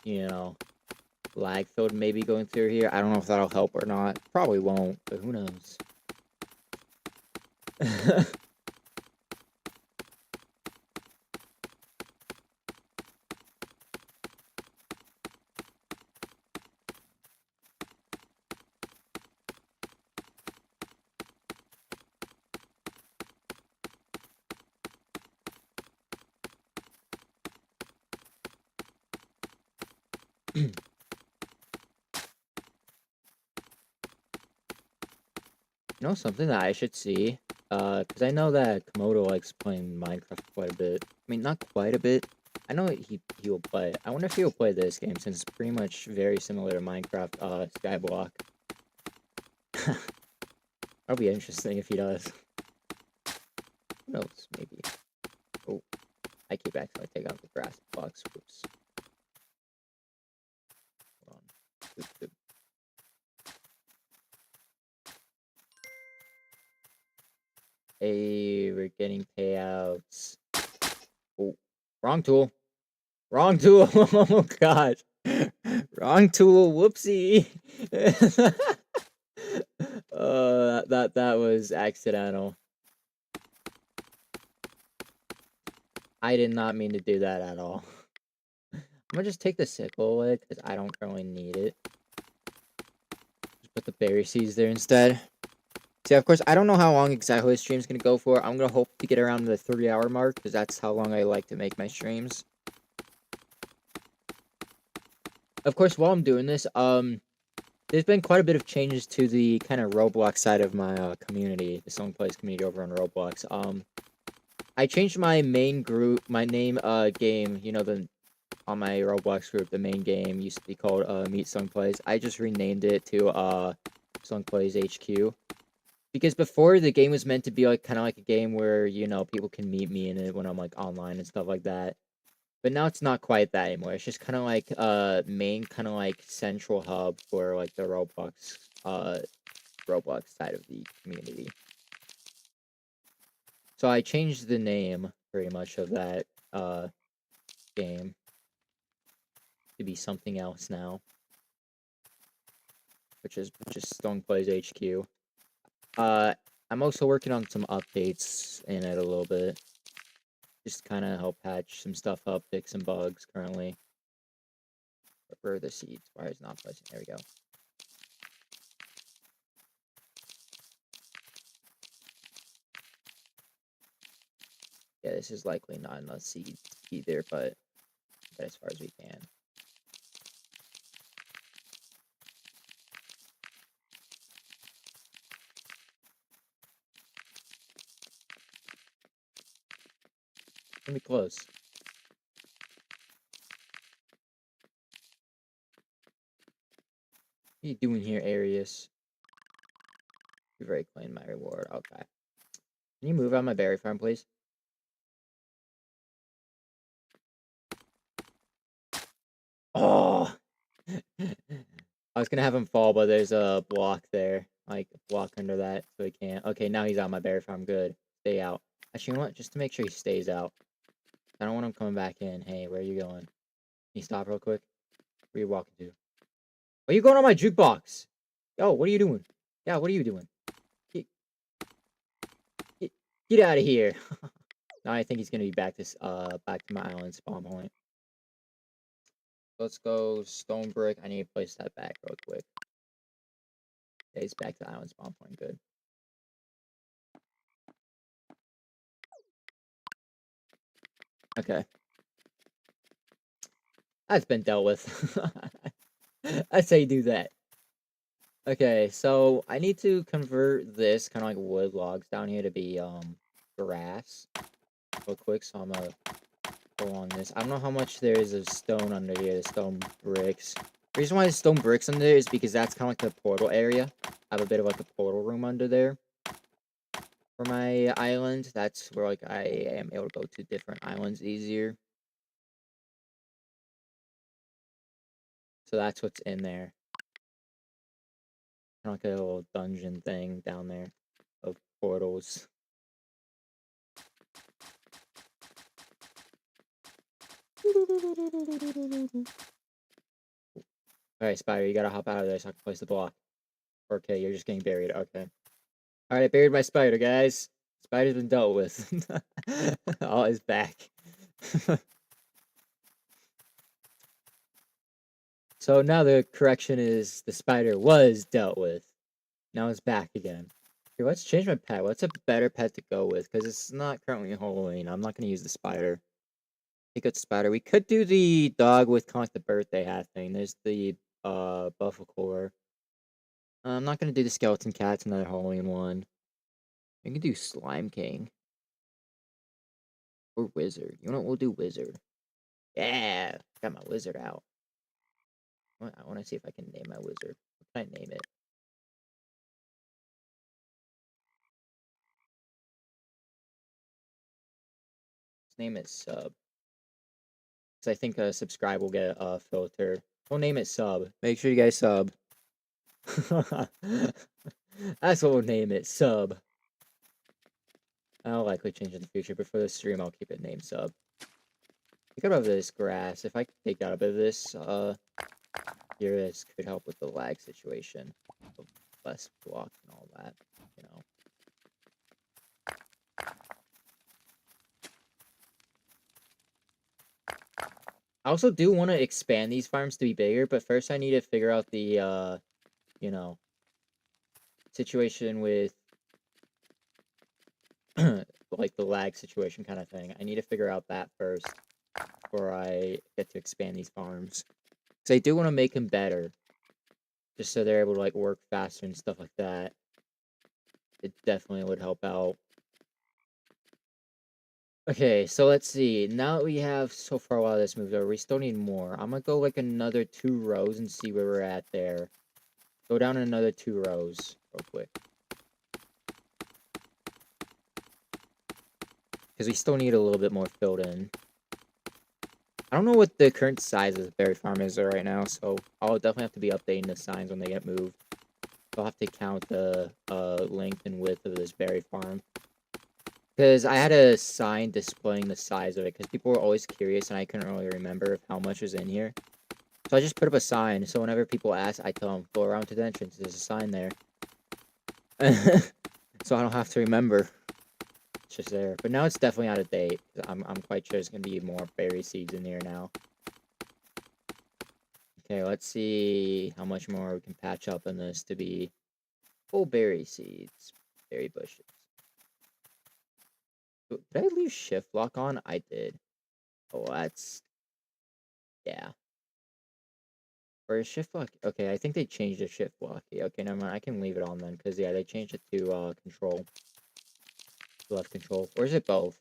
you know, lag filled maybe going through here. I don't know if that'll help or not. Probably won't, but who knows. You know something that I should see? Because I know that Komodo likes playing Minecraft quite a bit. I mean, not quite a bit. I know he will play. I wonder if he will play this game since it's pretty much very similar to Minecraft Skyblock. That'll be interesting if he does. Who knows? Maybe. Oh, I keep accidentally taking out the grass blocks. Whoops. Hold on. Oop, oop. Hey, we're getting payouts. Oh, wrong tool. Wrong tool. Oh god. Wrong tool. Whoopsie. That was accidental. I did not mean to do that at all. I'm gonna just take the sickle away because I don't currently need it. Just put the berry seeds there instead. See, of course, I don't know how long exactly the stream's gonna go for. I'm gonna hope to get around the 3-hour mark because that's how long I like to make my streams. Of course, while I'm doing this, there's been quite a bit of changes to the kind of Roblox side of my community, the Song Plays community over on Roblox. I changed my main group, my name, game. You know, on my Roblox group, the main game used to be called Meet Song Plays. I just renamed it to Song Plays HQ. Because before the game was meant to be like kind of like a game where, you know, people can meet me in it when I'm like online and stuff like that. But now it's not quite that anymore. It's just kind of like main kind of like central hub for like the Roblox side of the community. So I changed the name pretty much of that game to be something else now, which is just Stone Plays HQ. I'm also working on some updates in it a little bit. Just kind of help patch some stuff up, fix some bugs currently. Where are the seeds? Why is it not placing? There we go. Yeah, this is likely not enough seeds either, but get as far as we can. Let me close. What are you doing here, Arius? You've already claimed my reward. Okay. Can you move out my berry farm, please? Oh! I was gonna have him fall, but there's a block there. Like, a block under that, so he can't. Okay, now he's out my berry farm. Good. Stay out. Actually, you know what? Just to make sure he stays out. I don't want him coming back in. Hey, where are you going? Can you stop real quick? Where are you walking to? Are you going on my jukebox? Yo, what are you doing? Yeah, what are you doing? Get out of here. Now I think he's gonna be back to my island spawn point. Let's go stone brick. I need to place that back real quick. Yeah, he's back to island spawn point. Good. Okay. That's been dealt with. I'd say do that. Okay, so I need to convert this kind of like wood logs down here to be grass real quick. So I'm gonna go on this. I don't know how much there is of stone under here, the stone bricks. The reason why there's stone bricks under there is because that's kind of like the portal area. I have a bit of like a portal room under there for my island. That's where like I am able to go to different islands easier. So that's what's in there. Kind of like a little dungeon thing down there of portals. Alright, Spider, you gotta hop out of there so I can place the block. Okay, you're just getting buried. Okay. Alright, I buried my spider, guys. Spider's been dealt with. Oh, it's back. So now the correction is the spider was dealt with. Now it's back again. Okay, let's change my pet. What's a better pet to go with? Because it's not currently Halloween. I'm not going to use the spider. Take out the spider. We could do the dog with kind of like the birthday hat thing. There's the buffalo core. I'm not going to do the skeleton cat. It's another Halloween one. We can do slime king. Or wizard. You know what? We'll do wizard. Yeah! Got my wizard out. I want to see if I can name my wizard. What can I name it? Let's name it sub. Because I think subscribe will get a filter. We'll name it sub. Make sure you guys sub. That's what we'll name it, sub. I'll likely change in the future, but for the stream, I'll keep it named sub. Think about this grass. If I could take out a bit of this, here, this could help with the lag situation. Less blocks and all that, you know. I also do want to expand these farms to be bigger, but first I need to figure out the, you know, situation with, like, the lag situation kind of thing. I need to figure out that first before I get to expand these farms. Because I do want to make them better. Just so they're able to, like, work faster and stuff like that. It definitely would help out. Okay, so let's see. Now that we have so far while this moves over, we still need more. I'm gonna go like another 2 rows and see where we're at there. Go down another 2 rows real quick. Because we still need a little bit more filled in. I don't know what the current size of the berry farm is right now, so I'll definitely have to be updating the signs when they get moved. I'll have to count the length and width of this berry farm. Because I had a sign displaying the size of it, because people were always curious and I couldn't really remember how much was in here. So I just put up a sign, so whenever people ask, I tell them, go around to the entrance, there's a sign there. So I don't have to remember. It's just there. But now it's definitely out of date. I'm quite sure there's going to be more berry seeds in here now. Okay, let's see how much more we can patch up in this to be full berry seeds. Berry bushes. Did I leave shift lock on? I did. Oh, that's... yeah. Or is shift lock... okay, I think they changed the shift lock. Yeah, okay, never mind. I can leave it on then, because, yeah, they changed it to control. Left control. Or is it both?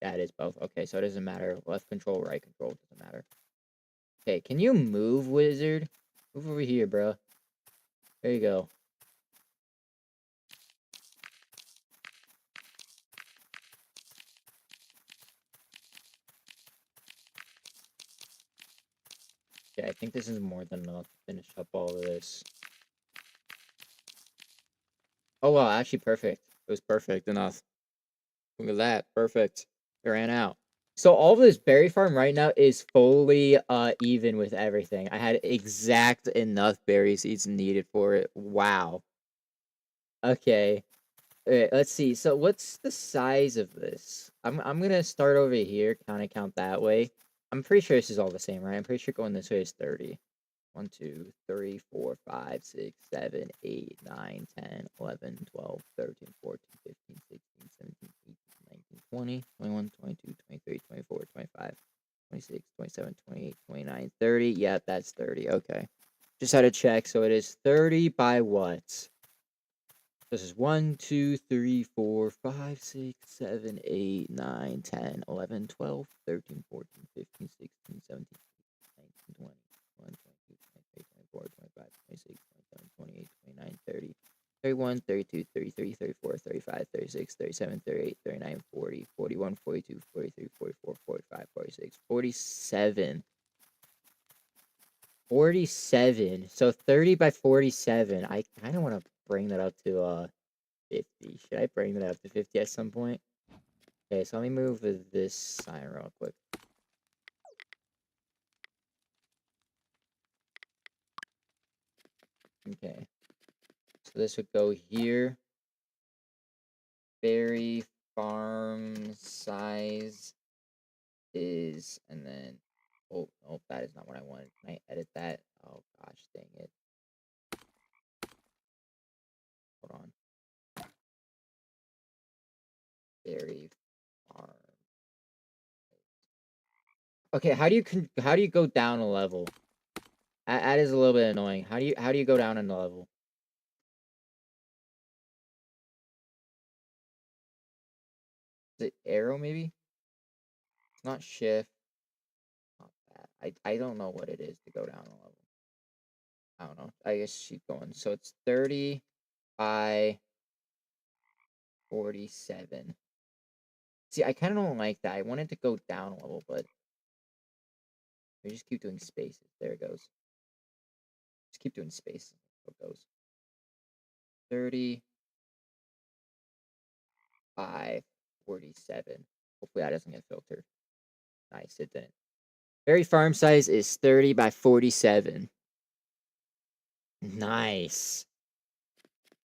Yeah, it is both. Okay, so it doesn't matter. Left control, right control. Doesn't matter. Okay, can you move, wizard? Move over here, bro. There you go. Okay, I think this is more than enough to finish up all of this. Oh, wow, actually perfect. It was perfect enough. Look at that. Perfect. It ran out. So all of this berry farm right now is fully even with everything. I had exact enough berry seeds needed for it. Wow. Okay. Alright, let's see. So what's the size of this? I'm gonna start over here, count that way. I'm pretty sure this is all the same, right? I'm pretty sure going this way is 30. 1, 2, 3, 4, 5, 6, 7, 8, 9, 10, 11, 12, 13, 14, 15, 16, 17, 18, 19, 20, 21, 22, 23, 24, 25, 26, 27, 28, 29, 30. Yeah, that's 30. Okay. Just had to check. So it is 30 by what? This is 1, 2, 3, 4, 5, 6, 7, 8, 9, 10, 11, 12, 13, 14, 15, 16, 17, 18, 19, 20, 21, 22, 23, 24, 25, 26, 27, 28, 29, 30, 31, 32, 33, 34, 35, 36, 37, 38, 39, 40, 41, 42, 43, 44, 45, 46, 47. 47. So 30 by 47. I kind of want to bring that up to 50. Should I bring that up to 50 at some point? Okay, so let me move this sign real quick. Okay. So this would go here. Berry farm size is, and then, oh, no, that is not what I wanted. Can I edit that? Oh, gosh, dang it. Hold on. Berry farm. Okay, how do you go down a level? That is a little bit annoying. How do you go down in the level? Is it arrow maybe? It's not shift. Not that. I don't know what it is to go down a level. I don't know. I guess keep going. So it's 30 by 47. See, I kind of don't like that. I wanted to go down a level, but we just keep doing spaces. There it goes. Just keep doing spaces. It goes 30 by 47. Hopefully that doesn't get filtered. Nice, it didn't. Berry farm size is 30 by 47. Nice.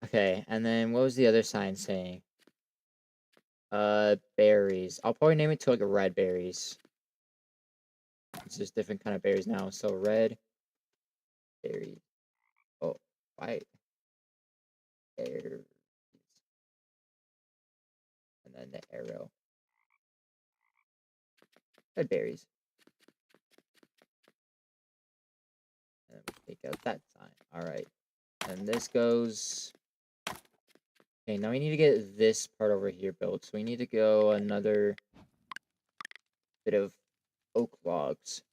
Okay, and then what was the other sign saying? Berries. I'll probably name it to like a red berries. It's just different kind of berries now. So red berries. Oh, white berries. And then the arrow. Red berries. And then we take out that sign. Alright. And this goes. Okay, now we need to get this part over here built. So we need to go another bit of oak logs.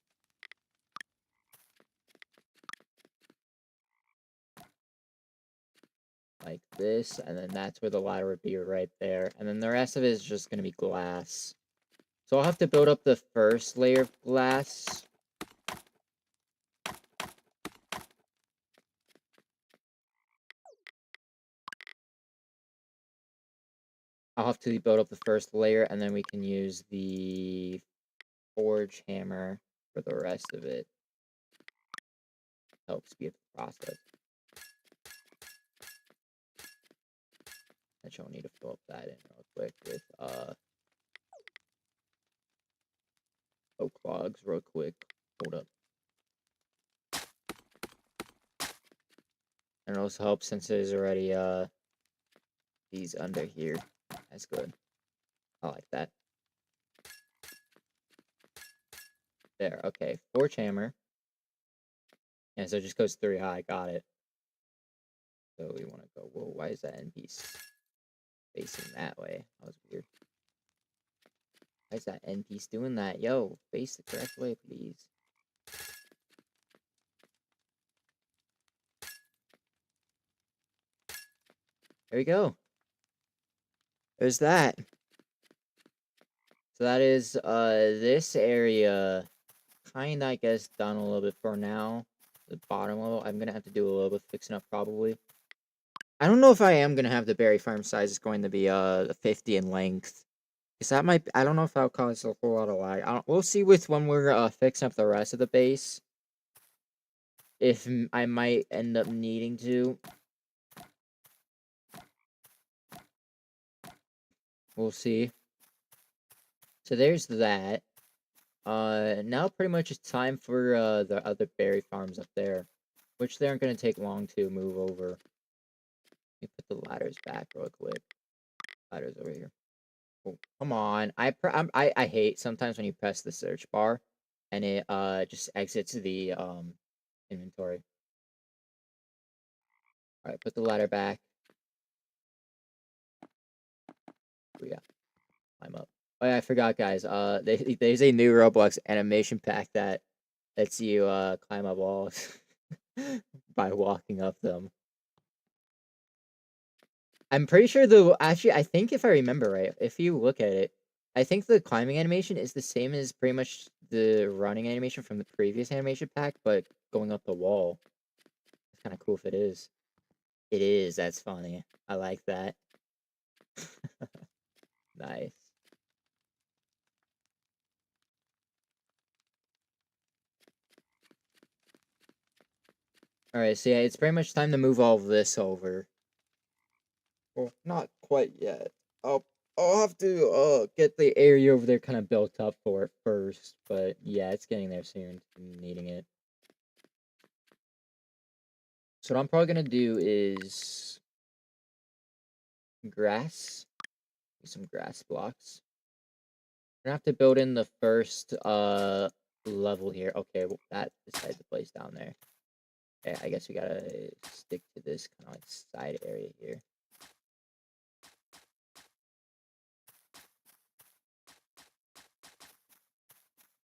Like this, and then that's where the ladder would be right there. And then the rest of it is just going to be glass. So I'll have to build up the first layer of glass. I'll have to build up the first layer, and then we can use the forge hammer for the rest of it. Help speed up the process. Actually, I'll need to fill up that in real quick with oak logs real quick. Hold up. And it also helps since there's already these under here. That's good. I like that. There, okay. Forge hammer. Yeah, so it just goes 3 high. Got it. So we want to go. Whoa, why is that end piece facing that way? That was weird. Why is that end piece doing that? Yo, face the correct way, please. There we go. There's that. So that is this area kinda, I guess, done a little bit for now. The bottom level, I'm gonna have to do a little bit fixing up probably. I don't know if I am gonna have the berry farm size is going to be 50 in length. Cause that might, I don't know if that'll cause a whole lot of lag. We'll see with when we're fixing up the rest of the base. If I might end up needing to. We'll see. So there's that. Now pretty much it's time for the other berry farms up there, which they aren't gonna take long to move over. Let me put the ladders back real quick. Ladders over here. Oh, come on. I hate sometimes when you press the search bar and it just exits the inventory. All right, put the ladder back. Oh yeah, climb up. Oh yeah, I forgot, guys. There's a new Roblox animation pack that lets you climb up walls by walking up them. I'm pretty sure actually, I think if I remember right, if you look at it, I think the climbing animation is the same as pretty much the running animation from the previous animation pack, but going up the wall. It's kind of cool if it is. It is. That's funny. I like that. Nice. All right, so yeah, it's pretty much time to move all of this over. Well, not quite yet. I'll have to get the area over there kind of built up for it first, but yeah, it's getting there soon. I'm needing it. So what I'm probably gonna do is grass, some grass blocks. We're gonna have to build in the first level here. Okay, well, that decides to place down there. Okay, I guess we gotta stick to this kind of like side area here.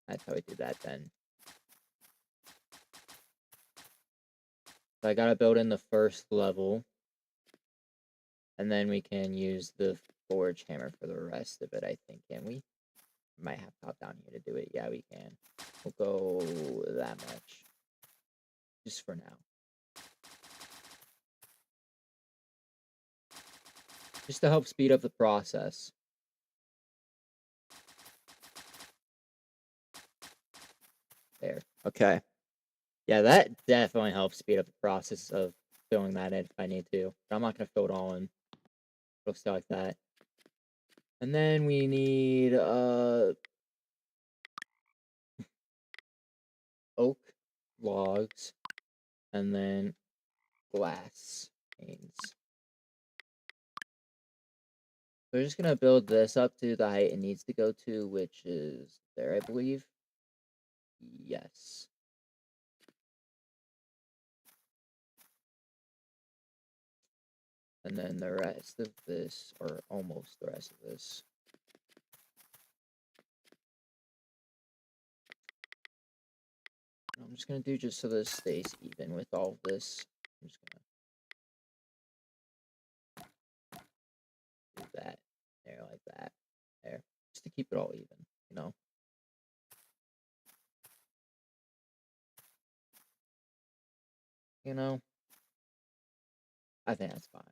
That's how we do that then. So I gotta build in the first level. And then we can use the forge hammer for the rest of it, I think. Can we? Might have to hop down here to do it. Yeah, we can. We'll go that much. Just for now. Just to help speed up the process. There. Okay. Yeah, that definitely helps speed up the process of filling that in if I need to. But I'm not going to fill it all in. It'll stay like that. And then we need oak logs and then glass panes. We're just gonna build this up to the height it needs to go to, which is there, I believe. Yes. And then the rest of this, or almost the rest of this. I'm just gonna do just so this stays even with all of this. I'm just gonna do that. There, like that. There. Just to keep it all even, you know? You know? I think that's fine.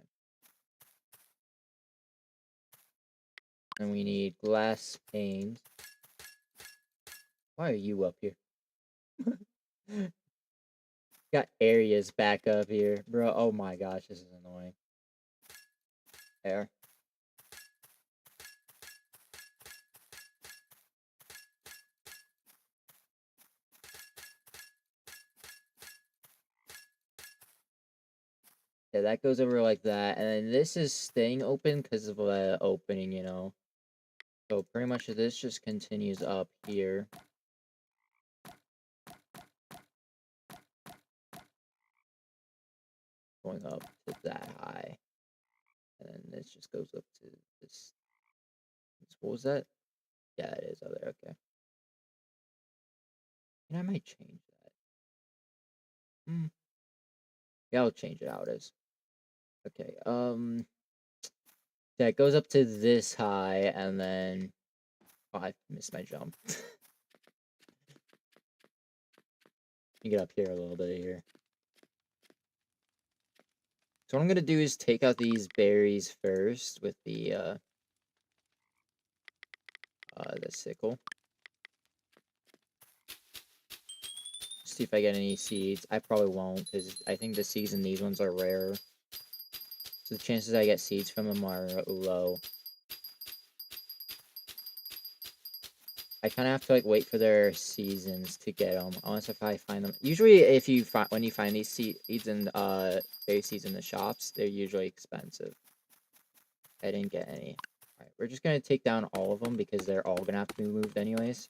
And we need glass panes. Why are you up here? Got areas back up here. Bro, oh my gosh, this is annoying. There. Yeah, that goes over like that. And then this is staying open because of the opening, you know. So pretty much this just continues up here. Going up to that high. And then this just goes up to this. What was that? Yeah, it is over there. Okay. And I might change that. Yeah, I'll change it how it is. Okay. Yeah, it goes up to this high, and then oh, I missed my jump. You get up here a little bit here. So what I'm gonna do is take out these berries first with the sickle. See if I get any seeds. I probably won't, because I think the seeds in these ones are rare. So the chances I get seeds from them are low. I kind of have to like wait for their seasons to get them, unless if I find them. Usually, if you find when you find these seeds in berry seeds in the shops, they're usually expensive. I didn't get any. All right, we're just gonna take down all of them because they're all gonna have to be moved anyways.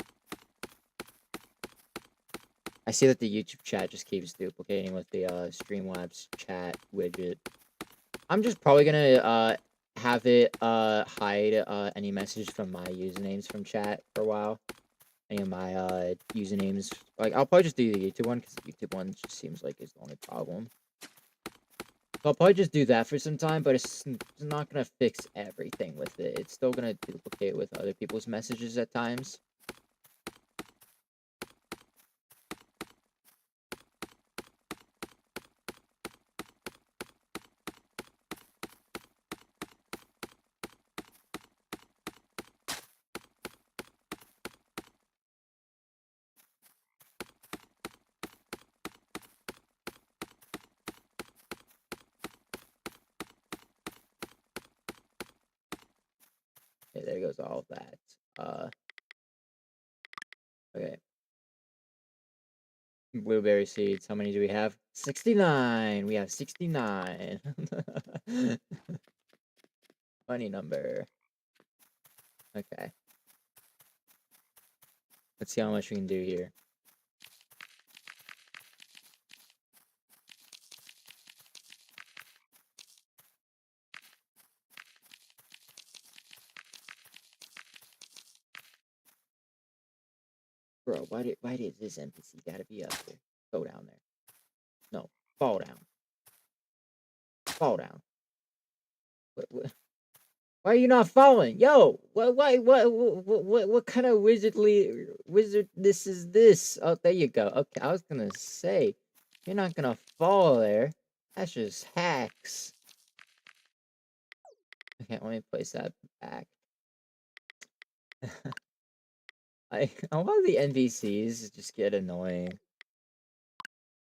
I see that the YouTube chat just keeps duplicating with the Streamlabs chat widget. I'm just probably gonna have it hide any message from my usernames from chat for a while. Any of my usernames, like I'll probably just do the YouTube one because the YouTube one just seems like is the only problem. So I'll probably just do that for some time, but it's not gonna fix everything with it. It's still gonna duplicate with other people's messages at times. Okay, there goes all of that. Okay. Blueberry seeds. How many do we have? 69. We have 69. Funny number. Okay. Let's see how much we can do here. Bro, why did this NPC gotta be up there? Go down there. No, fall down. Fall down. What, why are you not falling? Yo, what kind of wizard this is this? Oh, there you go. Okay, I was gonna say, you're not gonna fall there. That's just hacks. Okay, let me place that back. A lot of the NPCs just get annoying.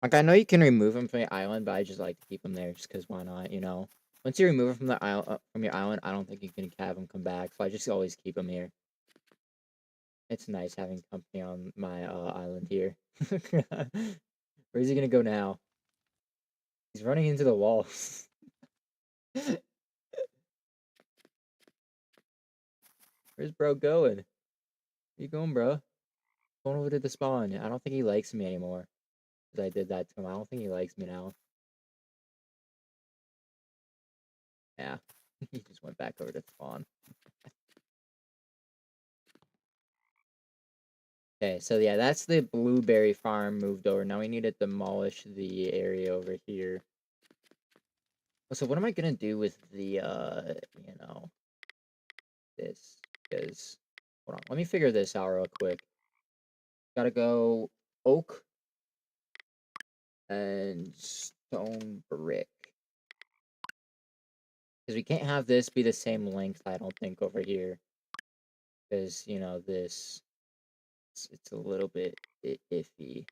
Like, I know you can remove them from your island, but I just like to keep them there just because why not, you know? Once you remove them from the island, from your island, I don't think you can have them come back, so I just always keep them here. It's nice having company on my island here. Where's he gonna go now? He's running into the walls. Where's bro going? Where you going, bro? Going over to the spawn. I don't think he likes me anymore. Because I did that to him. I don't think he likes me now. Yeah. He just went back over to spawn. Okay, so yeah, that's the blueberry farm moved over. Now we need to demolish the area over here. So what am I gonna do with the you know, this? Because hold on, let me figure this out real quick. Gotta go oak and stone brick. Because we can't have this be the same length, I don't think, over here. Because, you know, this it's a little bit iffy.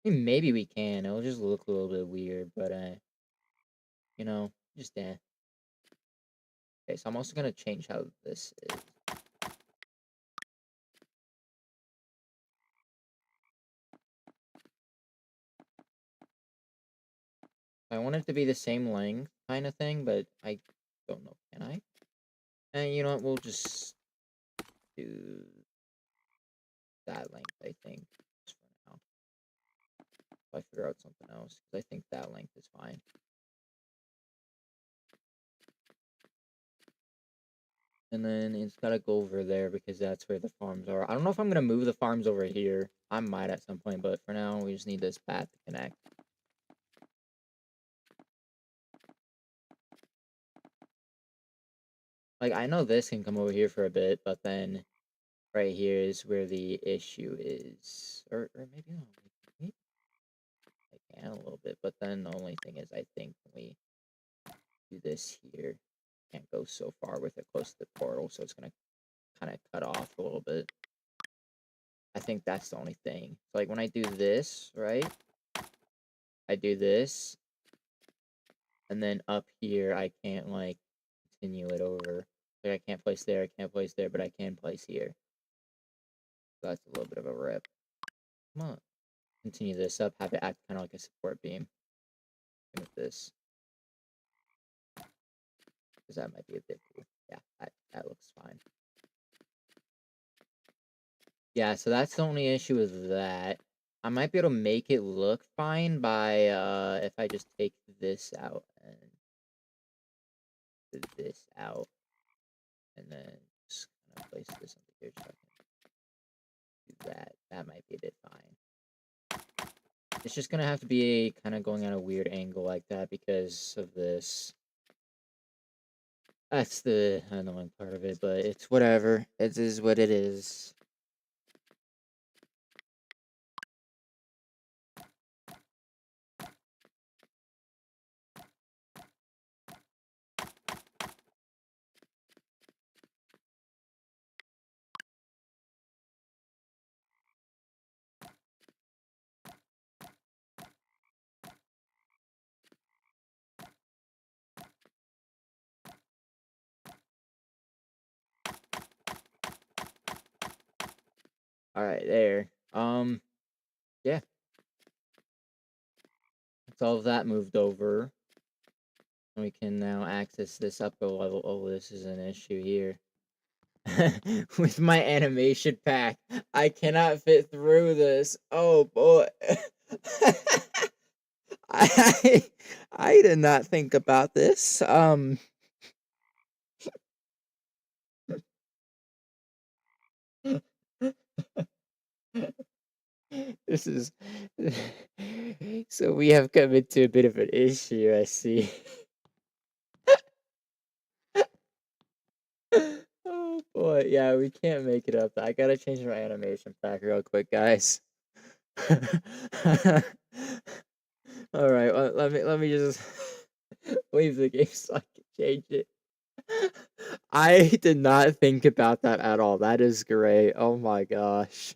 I mean, maybe we can. It'll just look a little bit weird, but you know, just okay, so I'm also gonna change how this is. I want it to be the same length kind of thing, but I don't know. Can I? And you know what? We'll just do that length, I think, just for now. If I figure out something else, because I think that length is fine. And then it's gotta go over there because that's where the farms are. I don't know if I'm gonna move the farms over here. I might at some point, but for now, we just need this path to connect. Like, I know this can come over here for a bit, but then right here is where the issue is. Or maybe not. Maybe I can a little bit, but then the only thing is I think when we do this here, can't go so far with it close to the portal, so it's gonna kind of cut off a little bit. I think that's the only thing. So, like, when I do this, right? I do this, and then up here, I can't, like, continue it over. Like, I can't place there, I can't place there, but I can place here. That's a little bit of a rip. Come on. Continue this up. Have it act kind of like a support beam. Same with this. Because that might be a bit cool. Yeah, that looks fine. Yeah, so that's the only issue with that. I might be able to make it look fine by if I just take this out and this out, and then just kind of place this under here so I can do that. That might be a bit fine. It's just gonna have to be kind of going at a weird angle like that because of this. That's the annoying part of it, but it's whatever. It is what it is. All right, there. Yeah. That's all of that moved over. And we can now access this upper level. Oh, this is an issue here. With my animation pack, I cannot fit through this. Oh boy. I I did not think about this. This is so we have come into a bit of an issue, I see. Oh boy, yeah, we can't make it up. I gotta change my animation pack real quick, guys. All right, well, let me just leave the game so I can change it. I did not think about that at all. That is great. Oh my gosh.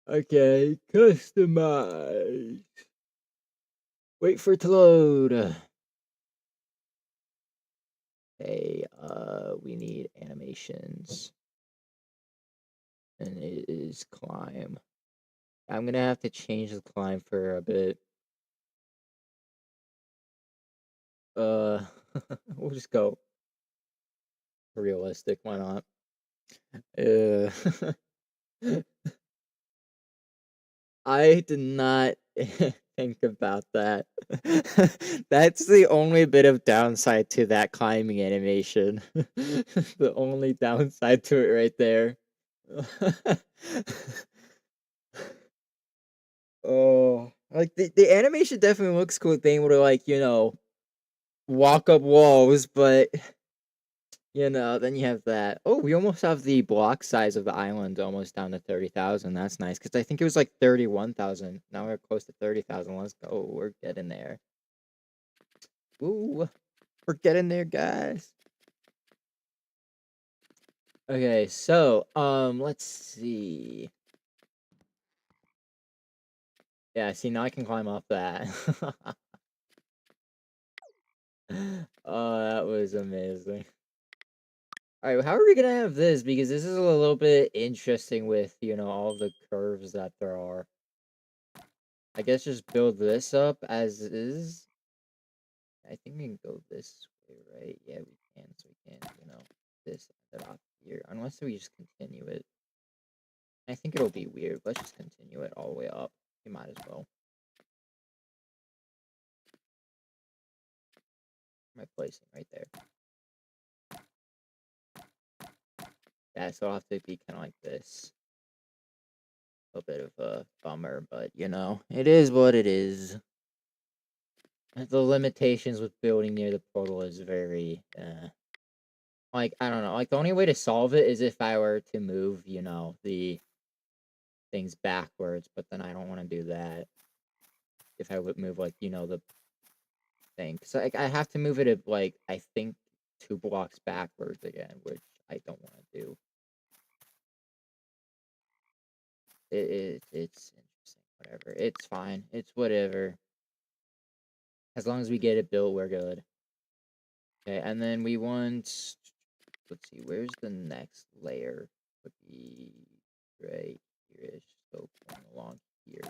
Okay, customize. Wait for it to load. Okay, we need animations. And it is climb. I'm gonna have to change the climb for a bit. Uh, we'll just go realistic. Why not? Uh, I did not think about that. That's the only bit of downside to that climbing animation. The only downside to it right there. Oh, like the animation definitely looks cool being able to like, walk up walls, but then you have that. Oh, we almost have the block size of the island almost down to 30,000. That's nice because I think it was like 31,000. Now we're close to 30,000. Let's go. We're getting there. Ooh, we're getting there, guys. Okay, so let's see. Yeah, see now I can climb up that. Oh, that was amazing. All right, how are we gonna have this? Because this is a little bit interesting with all the curves that there are. I guess just build this up as is. I think we can go this way, right? Yeah, we can. So we can, this end it off here. Unless we just continue it. I think it'll be weird. Let's just continue it all the way up. We might as well. My placing right there. Yeah, so I'll have to be kind of like this. A bit of a bummer, but it is what it is. The limitations with building near the portal is very, like, I don't know. Like, the only way to solve it is if I were to move, the things backwards, but then I don't want to do that. If I would move, like, the thing. So, like, I have to move it, like, I think 2 blocks backwards again, which I don't want to do. It's interesting. Whatever. It's fine. It's whatever. As long as we get it built, we're good. Okay, and then we want let's see, where's the next layer? Would be right here-ish, so going along here.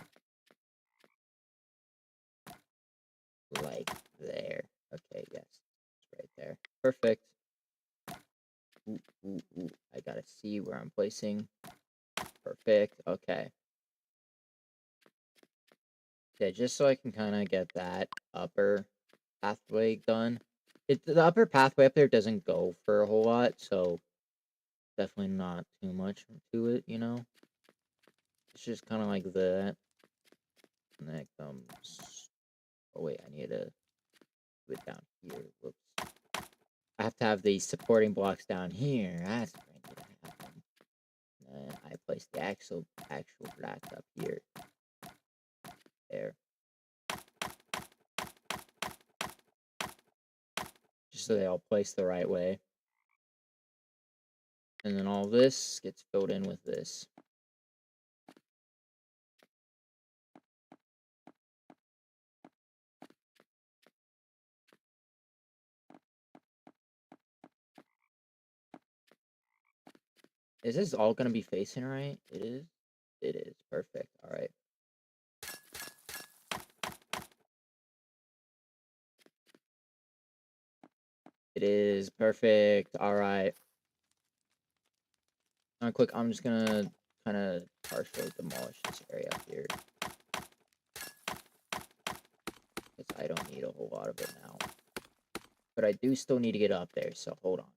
Like there. Okay, yes. It's right there. Perfect. Ooh, ooh, ooh. I gotta see where I'm placing. Perfect. Okay. Okay, just so I can kind of get that upper pathway done. The upper pathway up there doesn't go for a whole lot, so definitely not too much to it, you know? It's just kind of like that. And then it comes... Oh, wait, I need to do it down here. Whoops. I have to have the supporting blocks down here. That's where I need to have them. And then I place the actual blocks up here. There. Just so they all place the right way. And then all this gets filled in with this. Is this all going to be facing right? It is? It is. Perfect. All right. It is. Perfect. All right. Quick, I'm just going to kind of partially demolish this area up here. Because I don't need a whole lot of it now. But I do still need to get up there, so hold on.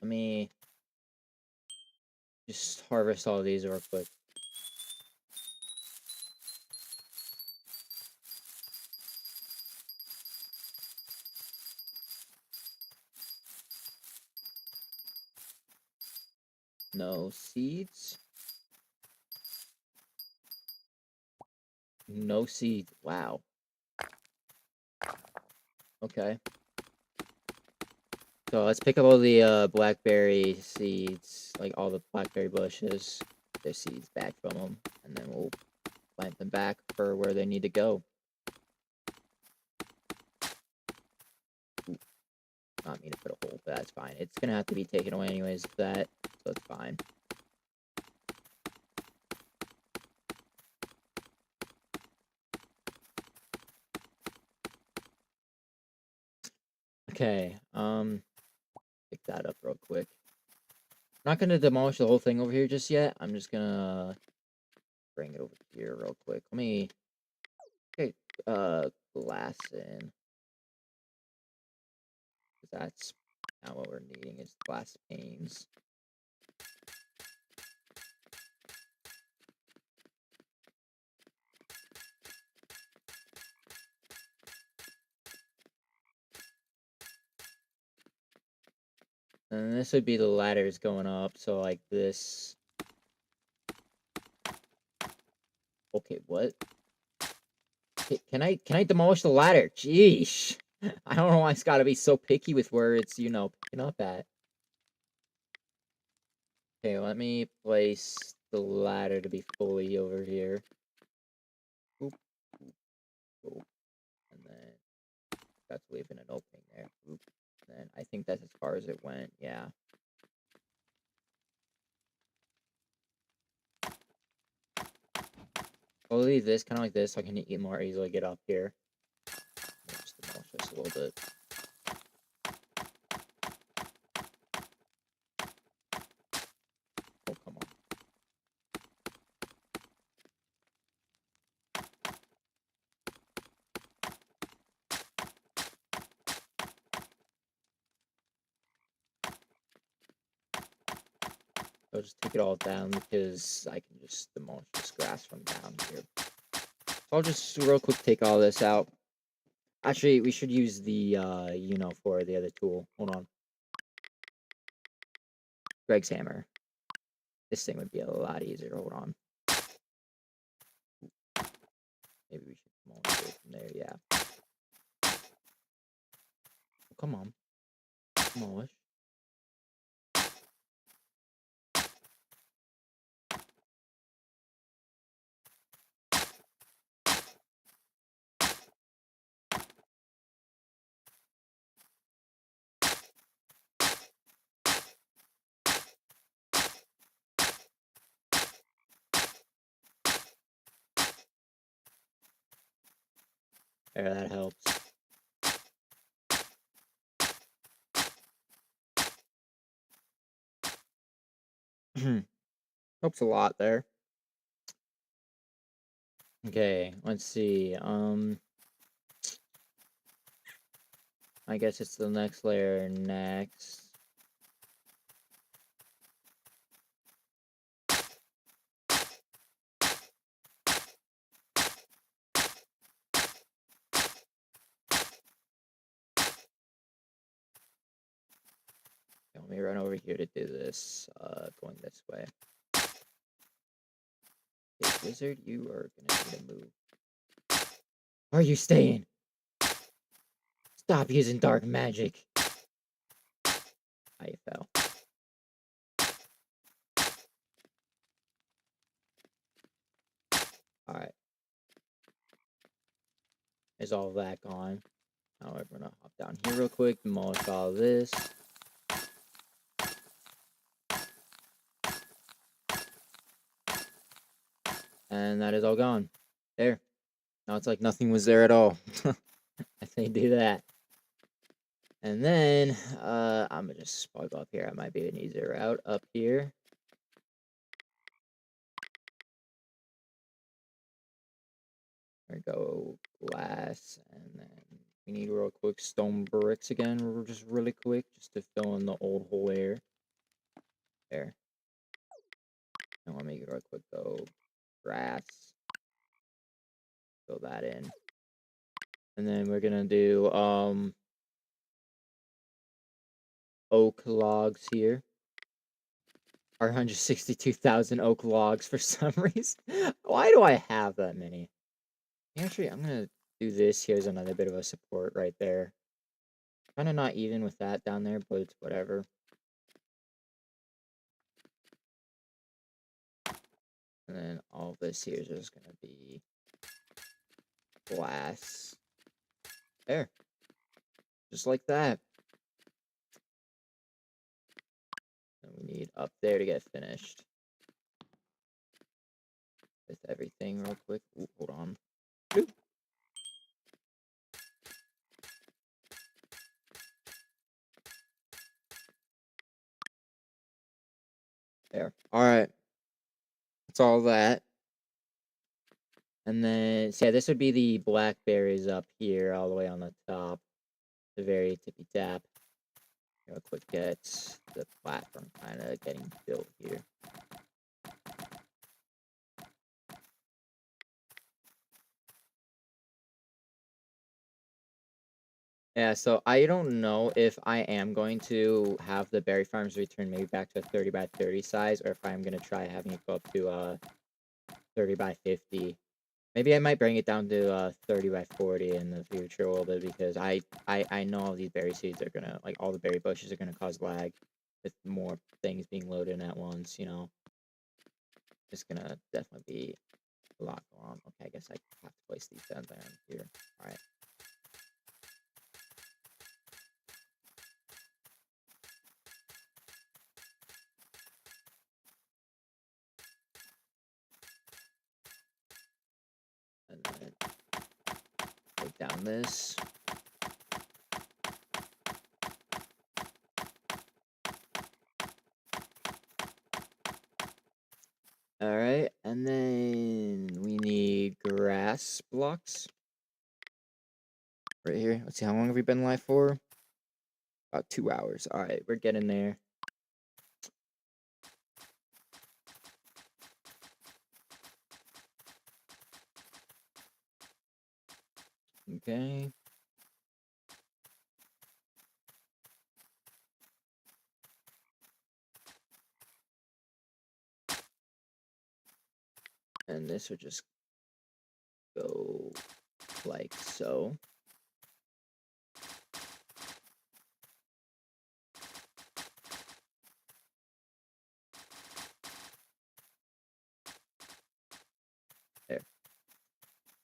Let me just harvest all these real quick. No seeds. No seeds. Wow. Okay. So let's pick up all the blackberry seeds, like all the blackberry bushes, their seeds back from them, and then we'll plant them back for where they need to go. Ooh, not mean to put a hole, but that's fine. It's gonna have to be taken away anyways, so it's fine. Okay, pick that up real quick. I'm not gonna demolish the whole thing over here just yet. I'm just gonna bring it over here real quick. Let me get glass in. That's not what we're needing, is glass panes. And this would be the ladders going up, so like this. Okay, what? Can I demolish the ladder? Jeesh. I don't know why it's gotta be so picky with where it's, you know, picking up at. Okay, let me place the ladder to be fully over here. Oop, oop, oop. And then that's leaving an opening there. Oop. And then I think that's as far as it went, yeah. I'll leave this kind of like this so I can more easily get up here. Just demolish this a little bit. Oh, come on. I'll just take it all down because I can just demolish this grass from down here. So I'll just real quick take all this out. Actually, we should use the, for the other tool. Hold on. Greg's hammer. This thing would be a lot easier. Hold on. Maybe we should demolish it from there, yeah. Oh, come on. Demolish. There, that helps. Helps a lot there. Okay, let's see. I guess it's the next layer next. Let me run over here to do this, going this way. Okay, wizard, you are gonna need to move. Are you staying? Stop using dark magic. I fell. Alright. Is all that gone? Now we're gonna hop down here real quick, demolish all this. And that is all gone. There. Now it's like nothing was there at all. I think do that. And then, I'm gonna just plug up here. I might be an easier route up here. There we go, glass, and then we need real quick stone bricks again, just really quick, just to fill in the old hole here. There. And let me real quick go grass. Fill that in. And then we're gonna do oak logs here. 162,000 oak logs for some reason. Why do I have that many? Actually, I'm gonna do this. Here's another bit of a support right there. Kind of not even with that down there, but it's whatever. And then all this here is just gonna be glass. There. Just like that. And we need up there to get finished. With everything real quick. Ooh, hold on. Ooh. There. Alright. That's all that. And then, so yeah, this would be the blackberries up here, all the way on the top. The very tippy tap. Real quick, get the platform kind of getting built here. Yeah, so I don't know if I am going to have the berry farms return maybe back to a 30 by 30 size, or if I'm going to try having it go up to 30 by 50. Maybe I might bring it down to 30 by 40 in the future a little bit, because I know all these berry seeds are gonna, like, all the berry bushes are gonna cause lag with more things being loaded in at once, you know. It's gonna definitely be a lot going on. Okay, I guess I have to place these down here. Alright. And then take down this. Alright, and then we need grass blocks. Right here. Let's see, how long have we been live for? About 2 hours. Alright, we're getting there. Okay. And this would just go like so. There.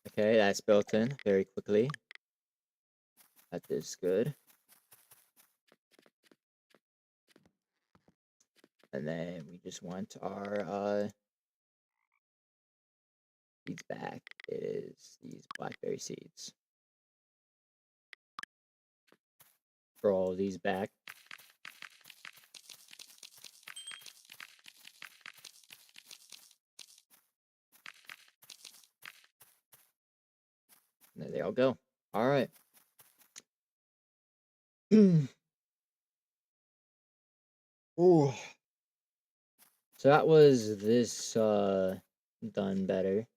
Okay, that's built in very quickly. That is good. And then we just want our seeds back. It is these blackberry seeds. throw all of these back. And there they all go. All right. Ooh. So that was this done better.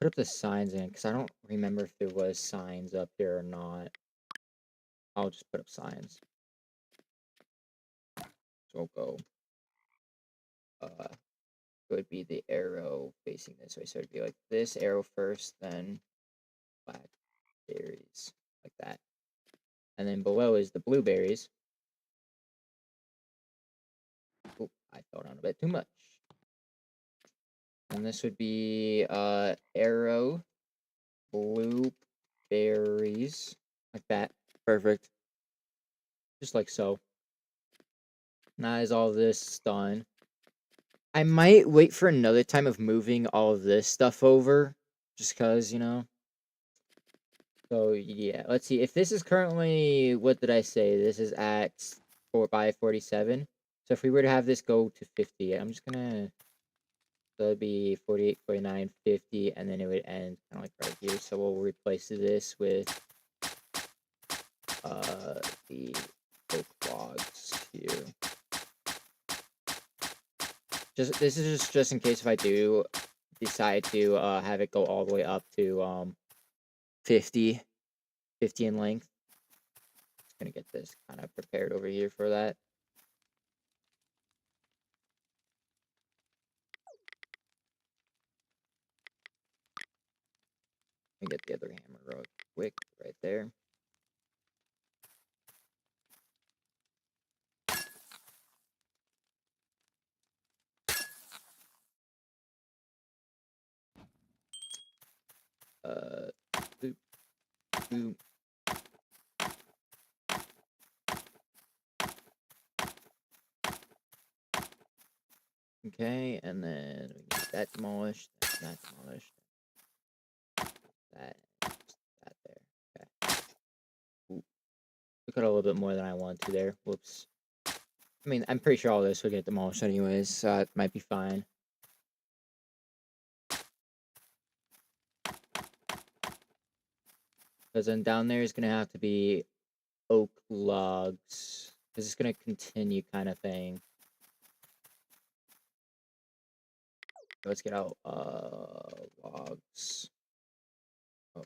Put up the signs in because I don't remember if there was signs up here or not. I'll just put up signs. So I'll go. It would be the arrow facing this way. So it'd be like this arrow first, then blackberries, like that. And then below is the blueberries. Oh, I fell down a bit too much. And this would be arrow, blueberries, like that. Perfect. Just like so. Now is all this done. I might wait for another time of moving all of this stuff over, just because, you know. So, yeah, let's see. If this is currently, what did I say? This is at 47. So if we were to have this go to 50, I'm just gonna, so it'd be 48, 49, 50, and then it would end kind of like right here. So we'll replace this with the oak logs here. This is just in case if I do decide to have it go all the way up to 50 in length. Just gonna get this kind of prepared over here for that. And get the other hammer real quick right there. Boop, boop. Okay, and then we get that demolished, that demolished, that there. Okay. Ooh. Took out a little bit more than I wanted to there. Whoops. I mean, I'm pretty sure all this will get demolished anyways, so it might be fine. Because then down there is going to have to be oak logs. This is going to continue kind of thing. Let's get out logs. Oh,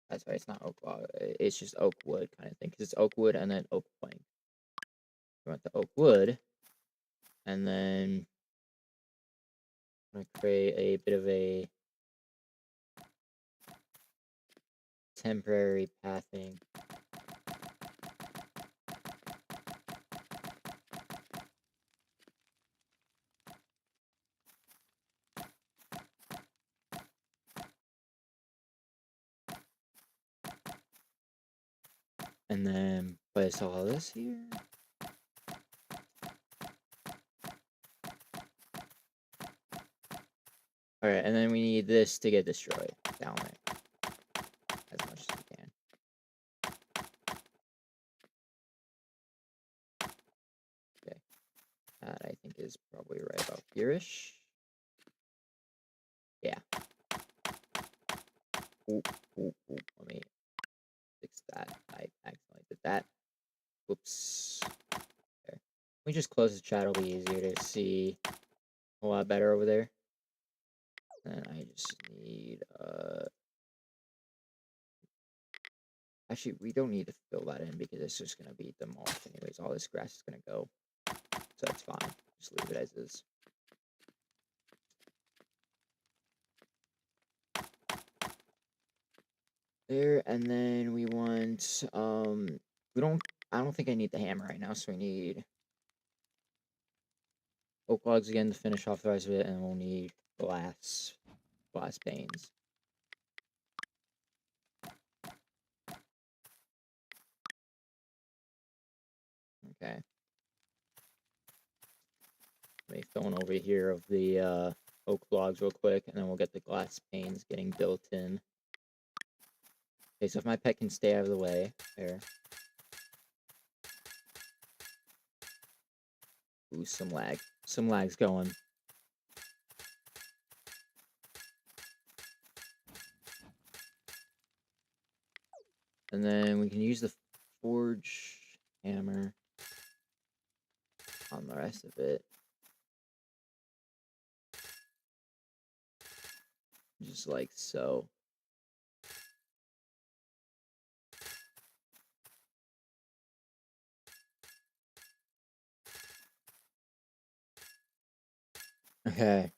that's right. It's not oak log. It's just oak wood kind of thing. Because it's oak wood and then oak plank. We want the oak wood. And then I'm going to create a bit of a temporary pathing. And then place all this here. Alright, and then we need this to get destroyed down there. As much as we can. Okay. That I think is probably right about here-ish. Yeah. Oop. Let me fix that. I accidentally did that. Whoops. There. We just close the chat, it'll be easier to see a lot better over there. And I just need actually we don't need to fill that in because it's just gonna be demolished anyways. All this grass is gonna go. So that's fine. Just leave it as is. There, and then we want I don't think I need the hammer right now, so we need oak logs again to finish off the rest of it, and we'll need glass panes. Okay. Let me fill in over here of the oak logs real quick, and then we'll get the glass panes getting built in. Okay, so if my pet can stay out of the way, there. Ooh, some lag. Some lag's going. And then we can use the forge hammer on the rest of it. Just like so. Okay.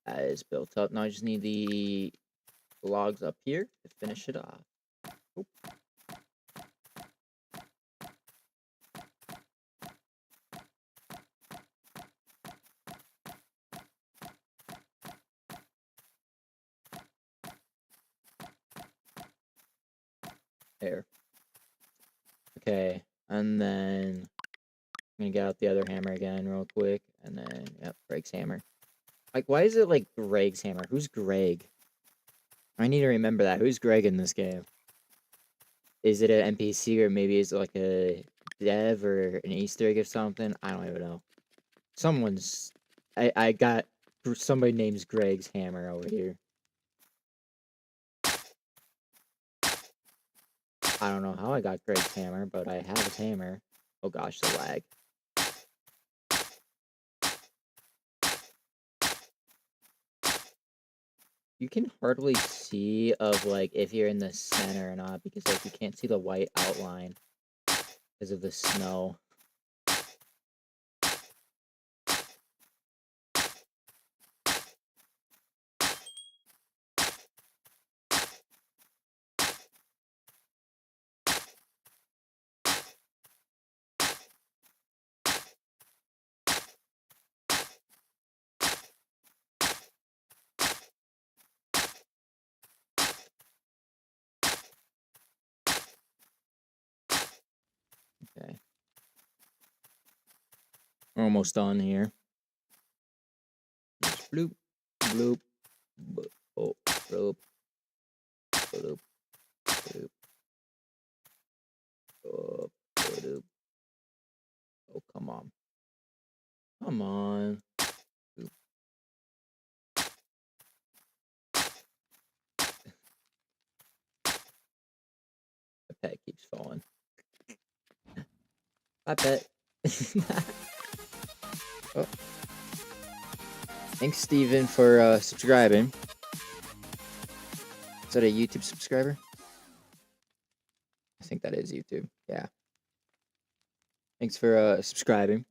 That is built up. Now I just need the logs up here to finish it off. Oop. There. Okay. And then I'm gonna get out the other hammer again real quick. And then, yep, Greg's hammer. Like, why is it like Greg's hammer? Who's Greg? I need to remember that. Who's Greg in this game? Is it an NPC or maybe is it like a dev or an Easter egg or something? I don't even know. Someone's... I got somebody names Greg's hammer over here. I don't know how I got Greg's hammer, but I have his hammer. Oh gosh, the lag. You can hardly see of like if you're in the center or not because like you can't see the white outline because of the snow. Okay. We're almost done here. Just bloop, bloop, bloop, oh, bloop, bloop, bloop, oh, bloop. Oh, come on. Come on. Bloop. The pet keeps falling. Bye, pet. Oh. Thanks, Steven, for subscribing. Is that a YouTube subscriber? I think that is YouTube. Yeah. Thanks for subscribing.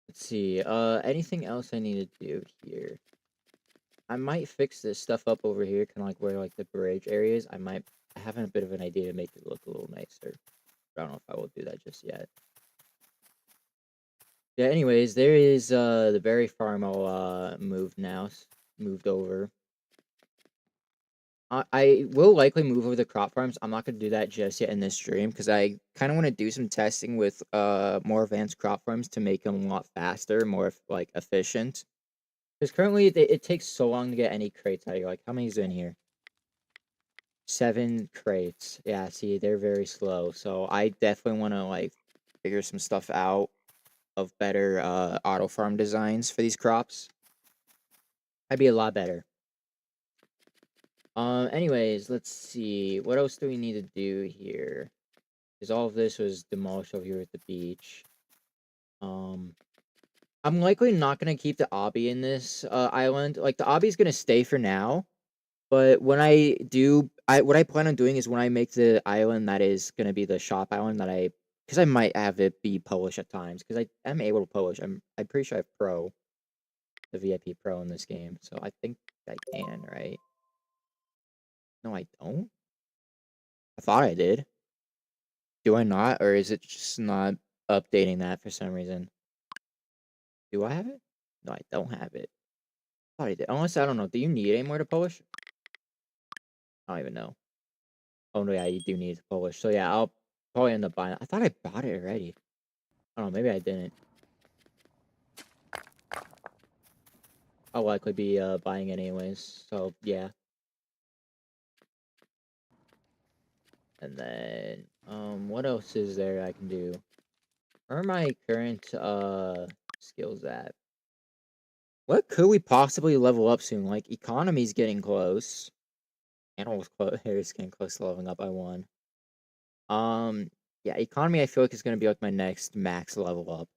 Let's see. Anything else I need to do here? I might fix this stuff up over here, kind of like where like the bridge areas. I have a bit of an idea to make it look a little nicer. I don't know if I will do that just yet. Yeah, anyways, there is the berry farm all moved now. Moved over. I will likely move over the crop farms. I'm not gonna do that just yet in this stream because I kind of want to do some testing with more advanced crop farms to make them a lot faster, more like efficient. Because currently it takes so long to get any crates out of here. Like, how many's in here? 7 crates. Yeah, see, they're very slow. So I definitely want to like figure some stuff out of better auto farm designs for these crops. That'd be a lot better. Anyways, let's see. What else do we need to do here? Because all of this was demolished over here at the beach. I'm likely not gonna keep the obby in this island. Like the obby's gonna stay for now. But when I do, what I plan on doing is when I make the island that is gonna be the shop island that because I might have it be Polish at times because I am able to Polish. I'm pretty sure I have Pro, the VIP Pro in this game, so I think I can, right? No, I don't. I thought I did. Do I not, or is it just not updating that for some reason? Do I have it? No, I don't have it. I thought I did. Unless I don't know. Do you need any more to Polish? I don't even know. Oh no, yeah, you do need to Polish. So yeah, I'll probably end up buying it. I thought I bought it already. I don't know, maybe I didn't. I'll likely be buying it anyways. So yeah. And then what else is there I can do? Where are my current skills at? What could we possibly level up soon? Like economy's getting close. Animals close here is getting close to leveling up by 1. Yeah, economy I feel like is gonna be like my next max level up.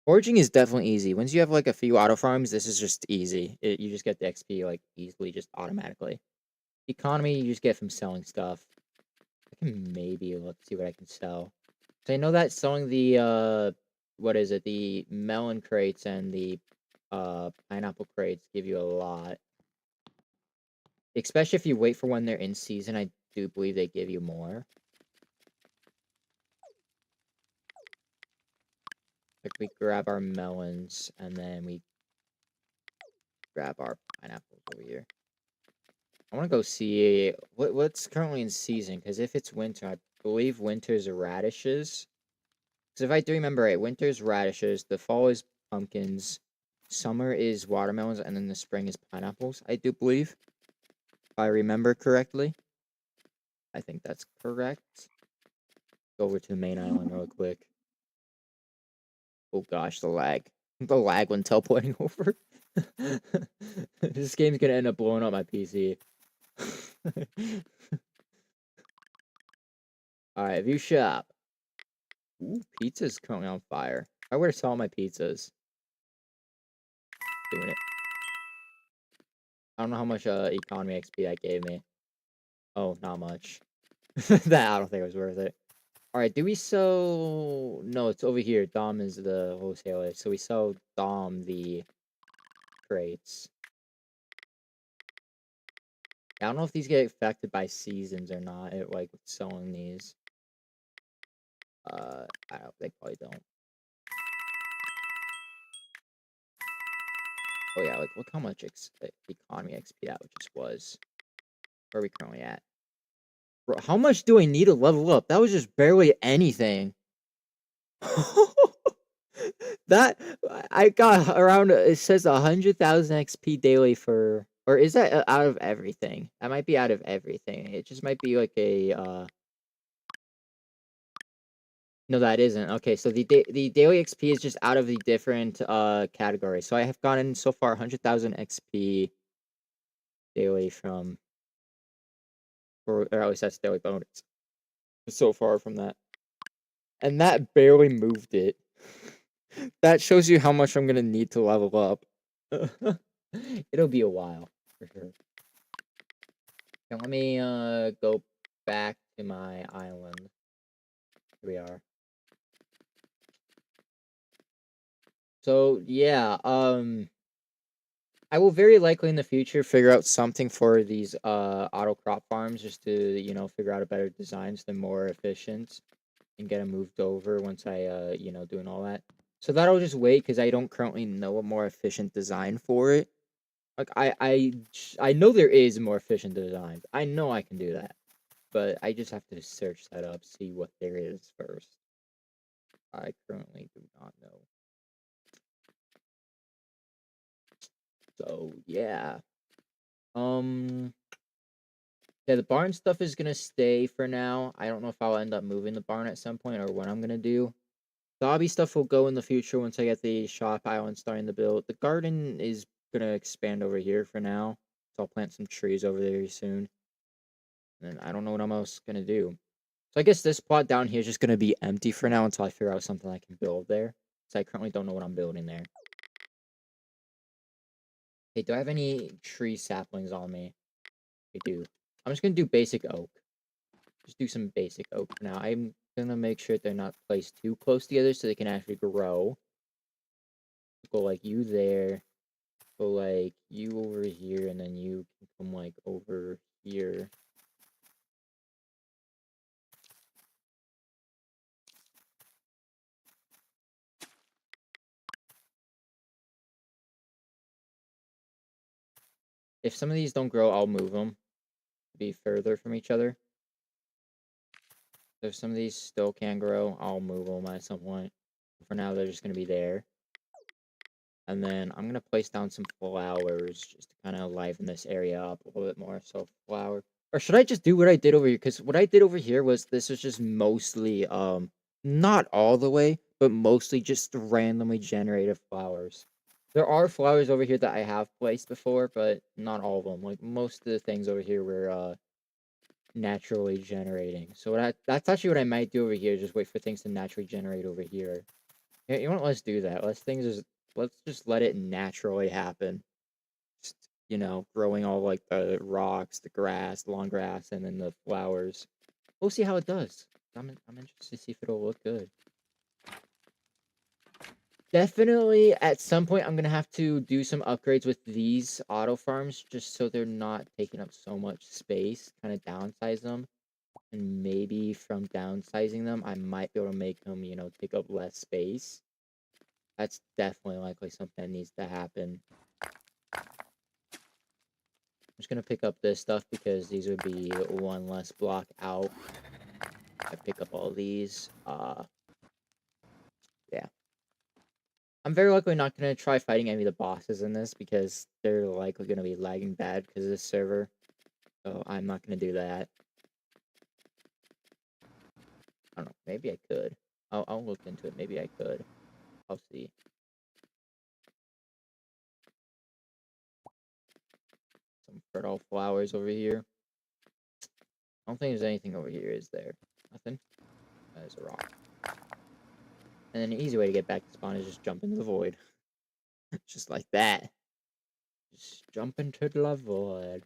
Foraging is definitely easy. Once you have like a few auto farms, this is just easy. You just get the XP like easily, just automatically. Economy you just get from selling stuff. I can maybe look see what I can sell. So I know that selling the what is it? The melon crates and the pineapple crates give you a lot. Especially if you wait for when they're in season, I do believe they give you more. Like we grab our melons and then we grab our pineapples over here. I want to go see what's currently in season, because if it's winter, I believe winter's radishes. Because if I do remember right, winter's radishes, the fall is pumpkins, summer is watermelons, and then the spring is pineapples. I do believe, if I remember correctly. I think that's correct. Go over to the main island real quick. Oh gosh, the lag. The lag when teleporting over. This game's gonna end up blowing up my PC. Alright, view shop. Ooh, pizza's currently on fire. I would have saw my pizzas. Doing it. I don't know how much economy XP that gave me. Oh, not much. That I don't think it was worth it. Alright, do we sell... No, it's over here. Dom is the wholesaler. So we sell Dom the crates. I don't know if these get affected by seasons or not, like selling these. I don't, they probably don't. Oh yeah, like look how much economy XP that just was. Where are we currently at? Bro, how much do I need to level up? That was just barely anything. That I got around. It says 100,000 XP daily for, or is that out of everything? That might be out of everything. It just might be like a No, that isn't. Okay, so the daily XP is just out of the different categories. So I have gotten so far 100,000 XP daily from, or at least that's daily bonus. So far from that. And that barely moved it. That shows you how much I'm gonna need to level up. It'll be a while, for sure. Okay, let me go back to my island. Here we are. So yeah, I will very likely in the future figure out something for these auto crop farms, just to, you know, figure out a better designs, they're more efficient, and get them moved over once I you know, doing all that. So that'll just wait because I don't currently know a more efficient design for it. Like I know there is a more efficient design. I know I can do that, but I just have to search that up, see what there is first. I currently do not know. So yeah. Um Yeah, the barn stuff is gonna stay for now. I don't know if I'll end up moving the barn at some point or what I'm gonna do. The hobby stuff will go in the future once I get the shop island starting to build. The garden is gonna expand over here for now. So I'll plant some trees over there soon. And I don't know what I'm else gonna do. So I guess this plot down here is just gonna be empty for now until I figure out something I can build there. So I currently don't know what I'm building there. Hey, do I have any tree saplings on me? I do. I'm just gonna do basic oak. Just do some basic oak for now. I'm gonna make sure they're not placed too close together so they can actually grow. Go like you there. Go like you over here, and then you can come like over here. If some of these don't grow, I'll move them to be further from each other. If some of these still can't grow, I'll move them at some point. For now, they're just gonna be there. And then I'm gonna place down some flowers just to kind of liven this area up a little bit more. So flower, or should I just do what I did over here? Because what I did over here was this was just mostly not all the way, but mostly just randomly generated flowers. There are flowers over here that I have placed before, but not all of them. Like most of the things over here were naturally generating. So that's actually what I might do over here. Just wait for things to naturally generate over here. Yeah, you know what? Let's do that. Let's just let it naturally happen. Just, growing all like the rocks, the grass, the long grass, and then the flowers. We'll see how it does. I'm interested to see if it'll look good. Definitely at some point I'm gonna have to do some upgrades with these auto farms just so they're not taking up so much space, kind of downsize them. And maybe from downsizing them, I might be able to make them, take up less space. That's definitely likely something that needs to happen. I'm just gonna pick up this stuff because these would be one less block out. I pick up all these. Yeah. I'm very likely not gonna try fighting any of the bosses in this because they're likely gonna be lagging bad because of this server. So I'm not gonna do that. I don't know. Maybe I could. I'll look into it. Maybe I could. I'll see. Some fertile flowers over here. I don't think there's anything over here, is there? Nothing? There's a rock. And then an easy way to get back to spawn is just jump into the void. Just like that. Just jump into the void.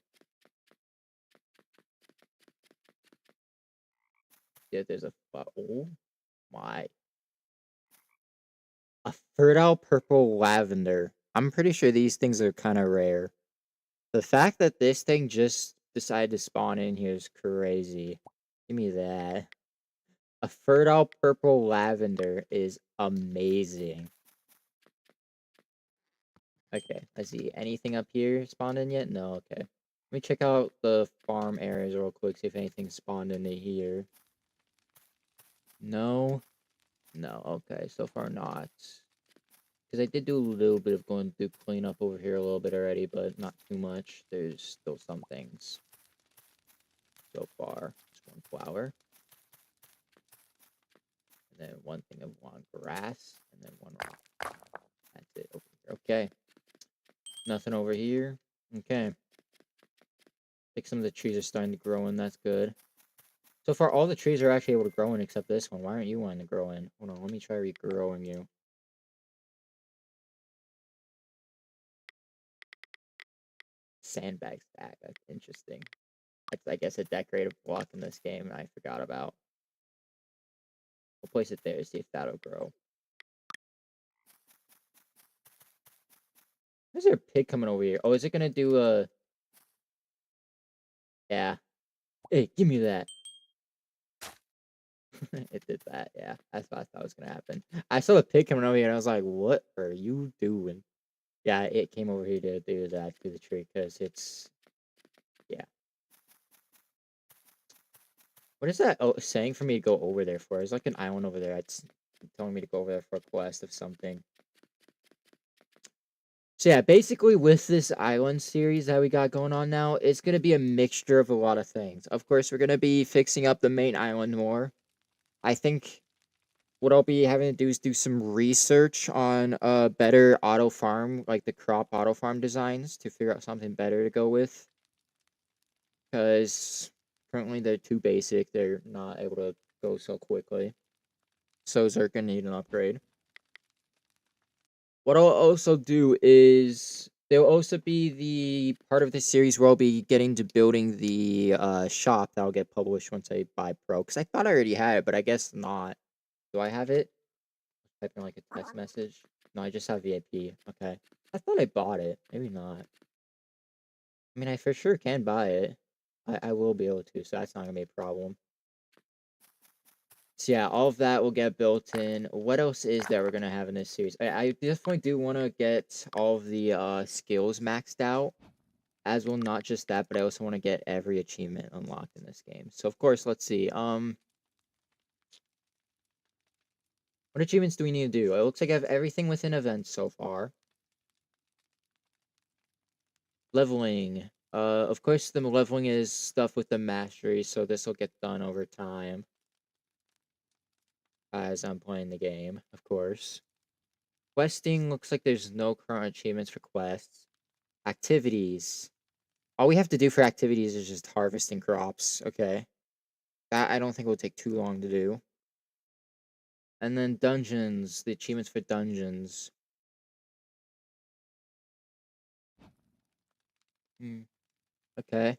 Yeah, there's a... Oh my. A fertile purple lavender. I'm pretty sure these things are kind of rare. The fact that this thing just decided to spawn in here is crazy. Give me that. A fertile purple lavender is amazing. Okay, let's see. Anything up here spawned in yet? No, okay. Let me check out the farm areas real quick, see if anything spawned into here. No. No, okay. So far not. Because I did do a little bit of going through cleanup over here a little bit already, but not too much. There's still some things so far. Just one flower. And then one thing of long grass. And then one rock. That's it over here. Okay. Nothing over here. Okay. I think some of the trees are starting to grow in. That's good. So far, all the trees are actually able to grow in except this one. Why aren't you wanting to grow in? Hold on, let me try regrowing you. Sandbag stack. That's interesting. That's, I guess, a decorative block in this game I forgot about. We'll place it there, see if that'll grow. Why is there a pig coming over here? Oh, is it gonna do a... Yeah. Hey, give me that. It did that, yeah. That's what I thought was gonna happen. I saw the pig coming over here and I was like, what are you doing? Yeah, it came over here to do that to the tree because it's... Yeah. What is that saying for me to go over there for? There's like an island over there. It's telling me to go over there for a quest of something. So yeah, basically with this island series that we got going on now, it's going to be a mixture of a lot of things. Of course, we're going to be fixing up the main island more. I think what I'll be having to do is do some research on better auto farm, like the crop auto farm designs to figure out something better to go with. Because currently they're too basic. They're not able to go so quickly. So they're going to need an upgrade. What I'll also do is there'll also be the part of the series where I'll be getting to building the shop that'll get published once I buy Pro. Because I thought I already had it, but I guess not. Do I have it? Type in like a text message. No, I just have VIP. Okay. I thought I bought it. Maybe not. I mean, I for sure can buy it. I will be able to, so that's not gonna be a problem. So yeah, all of that will get built in. What else is that we're gonna have in this series? I definitely do want to get all of the skills maxed out, as well not just that, but I also want to get every achievement unlocked in this game. So of course, let's see. What achievements do we need to do? It looks like I have everything within events so far. Leveling. Of course, the leveling is stuff with the mastery, so this will get done over time as I'm playing the game, of course. Questing looks like there's no current achievements for quests. Activities. All we have to do for activities is just harvesting crops. Okay. That I don't think will take too long to do. And then dungeons. The achievements for dungeons. Okay.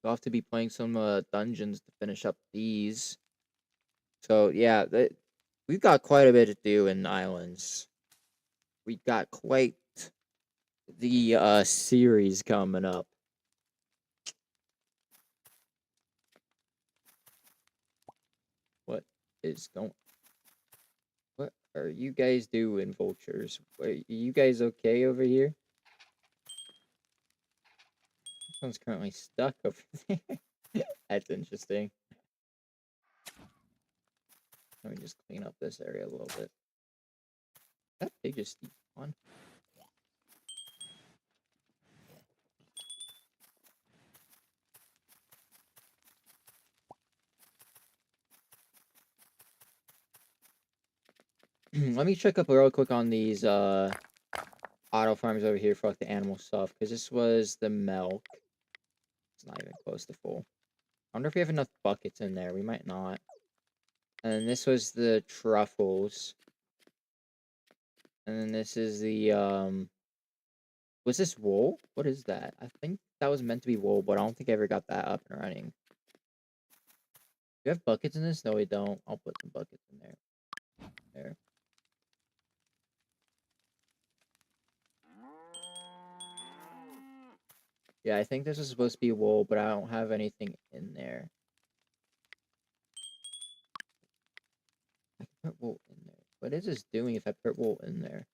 I'll have to be playing some dungeons to finish up these. So yeah, we've got quite a bit to do in islands. We've got quite the series coming up. What is going? What are you guys doing, vultures? Are you guys okay over here? This one's currently stuck over there. That's interesting. Let me just clean up this area a little bit. That pig just on. Let me check up real quick on these auto farms over here for like the animal stuff, because this was the milk. It's not even close to full. I wonder if we have enough buckets in there. We might not. And this was the truffles. And then this is the was this wool? What is that? I think that was meant to be wool, but I don't think I ever got that up and running. Do you have buckets in this? No, we don't. I'll put some buckets in there. There. Yeah, I think this is supposed to be wool, but I don't have anything in there. I can put wool in there. What is this doing if I put wool in there?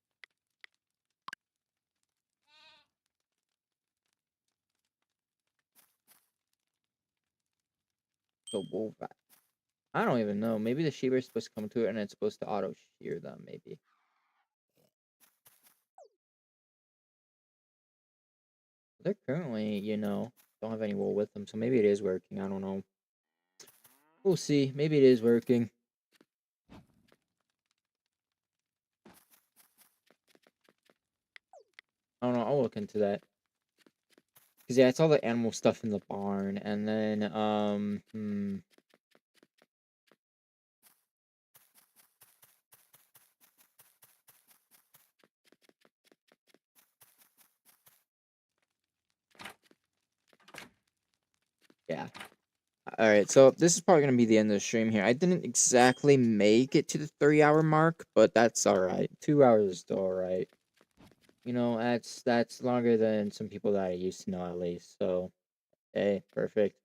So wool back. I don't even know. Maybe the sheep are supposed to come to it and it's supposed to auto shear them, maybe. They're currently, don't have any wool with them, so maybe it is working. I don't know. We'll see. Maybe it is working. I don't know. I'll look into that. Because, yeah, it's all the animal stuff in the barn. And then, yeah. Alright, so this is probably going to be the end of the stream here. I didn't exactly make it to the 3-hour mark, but that's alright. 2 hours is still alright. That's longer than some people that I used to know at least. So, hey, perfect.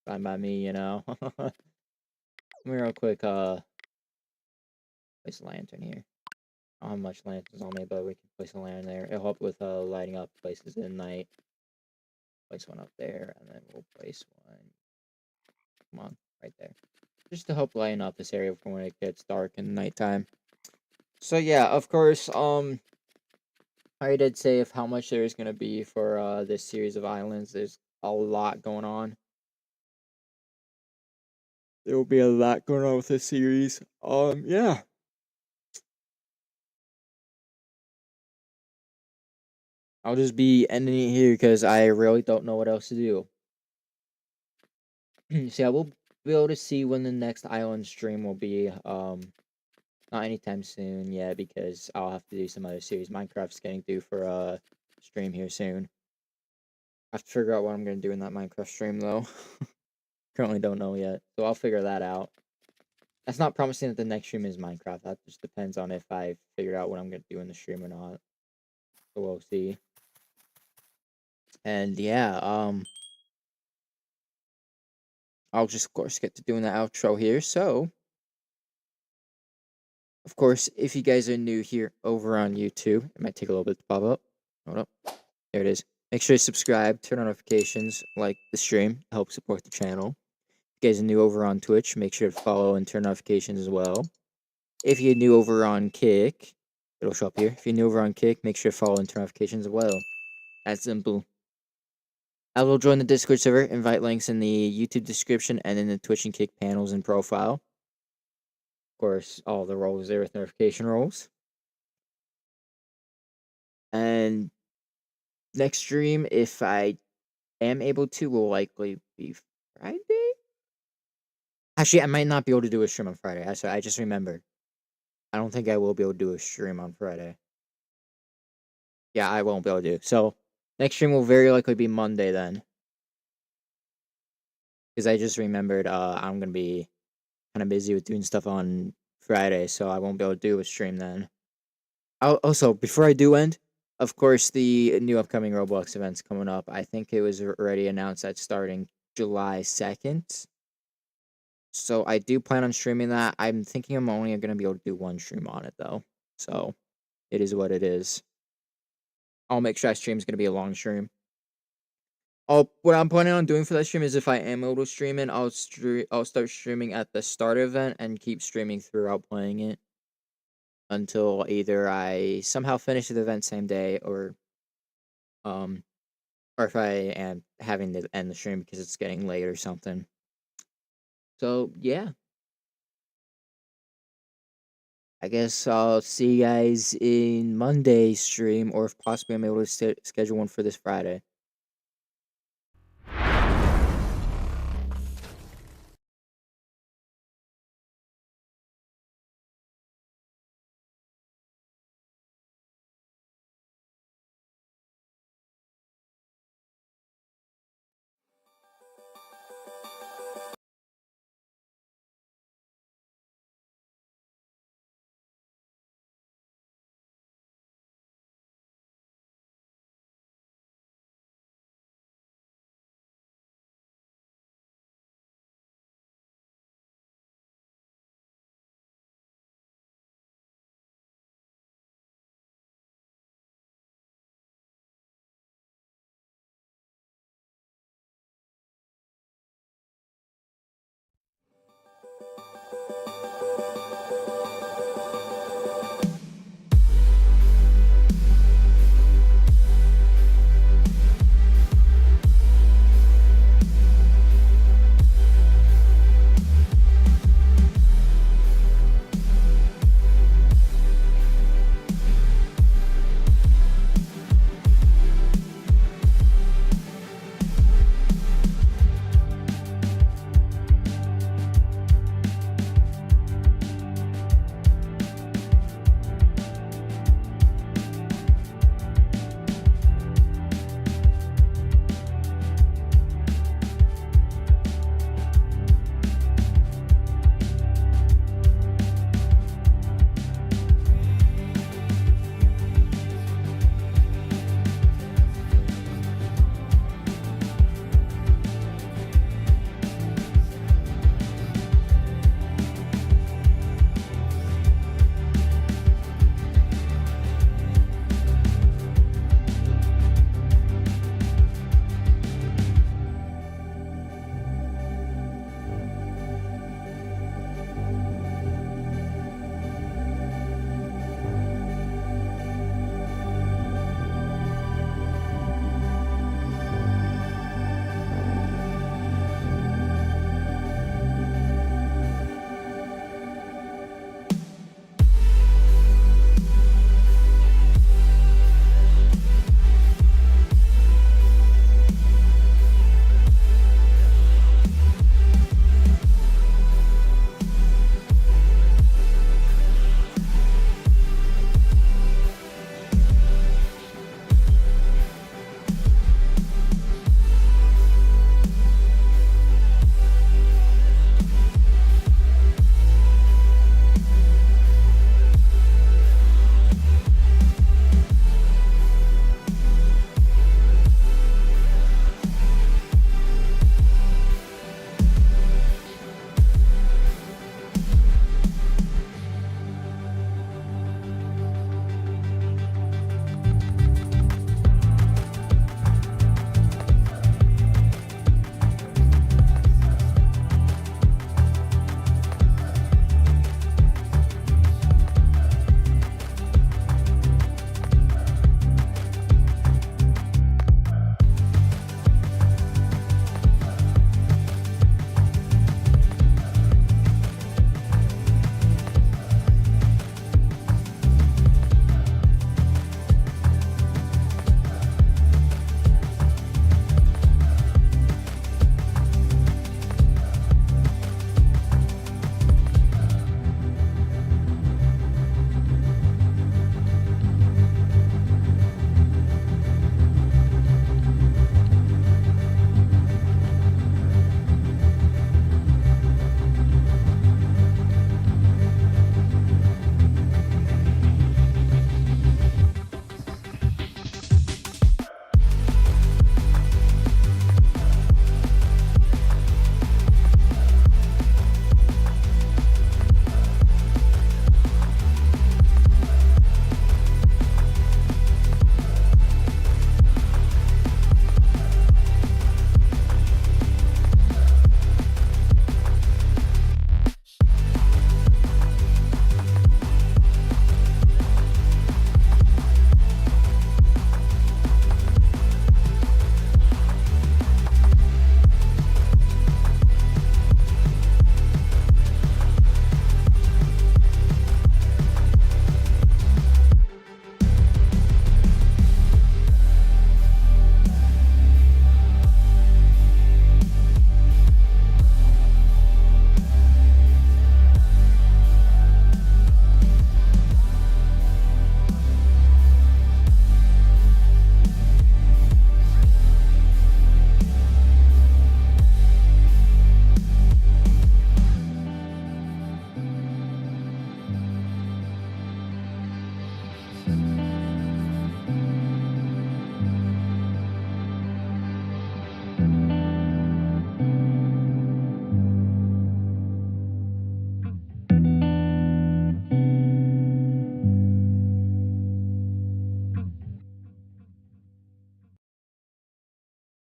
Fine by me, Let me real quick, place a lantern here. I don't have much lanterns on me, but we can place a lantern there. It'll help with lighting up places in night. Place one up there, and then we'll place one. Come on, right there. Just to help lighten up this area for when it gets dark in nighttime. So yeah, of course, I already did say of how much there is gonna be for this series of islands. There's a lot going on. There will be a lot going on with this series. Yeah. I'll just be ending it here because I really don't know what else to do. So yeah, we'll be able to see when the next island stream will be. Not anytime soon yet because I'll have to do some other series. Minecraft's getting due for a stream here soon. I have to figure out what I'm gonna do in that Minecraft stream though. Currently don't know yet, so I'll figure that out. That's not promising that the next stream is Minecraft. That just depends on if I figure out what I'm gonna do in the stream or not. So we'll see. And yeah, I'll just of course get to doing the outro here. So of course, if you guys are new here over on YouTube, it might take a little bit to pop up. Hold up. There it is. Make sure to subscribe, turn on notifications, like the stream, help support the channel. If you guys are new over on Twitch, make sure to follow and turn notifications as well. If you're new over on Kick, it'll show up here. If you're new over on Kick, make sure to follow and turn notifications as well. That's simple. I will join the Discord server. Invite links in the YouTube description and in the Twitch and Kick panels and profile. Of course, all the roles there with notification roles. And next stream, if I am able to, will likely be Friday. Actually, I might not be able to do a stream on Friday. I just remembered. I don't think I will be able to do a stream on Friday. Yeah, I won't be able to do. So next stream will very likely be Monday then. Because I just remembered I'm gonna be kind of busy with doing stuff on Friday, so I won't be able to do a stream then. Also, before I do end, of course, the new upcoming Roblox events coming up. I think it was already announced that starting July 2nd. So I do plan on streaming that. I'm thinking I'm only going to be able to do one stream on it, though. So it is what it is. I'll make sure that stream is going to be a long stream. What I'm planning on doing for that stream is if I am able to stream it, I'll start streaming at the start event and keep streaming throughout playing it until either I somehow finish the event same day or if I am having to end the stream because it's getting late or something. So yeah, I guess I'll see you guys in Monday's stream, or if possibly I'm able to schedule one for this Friday.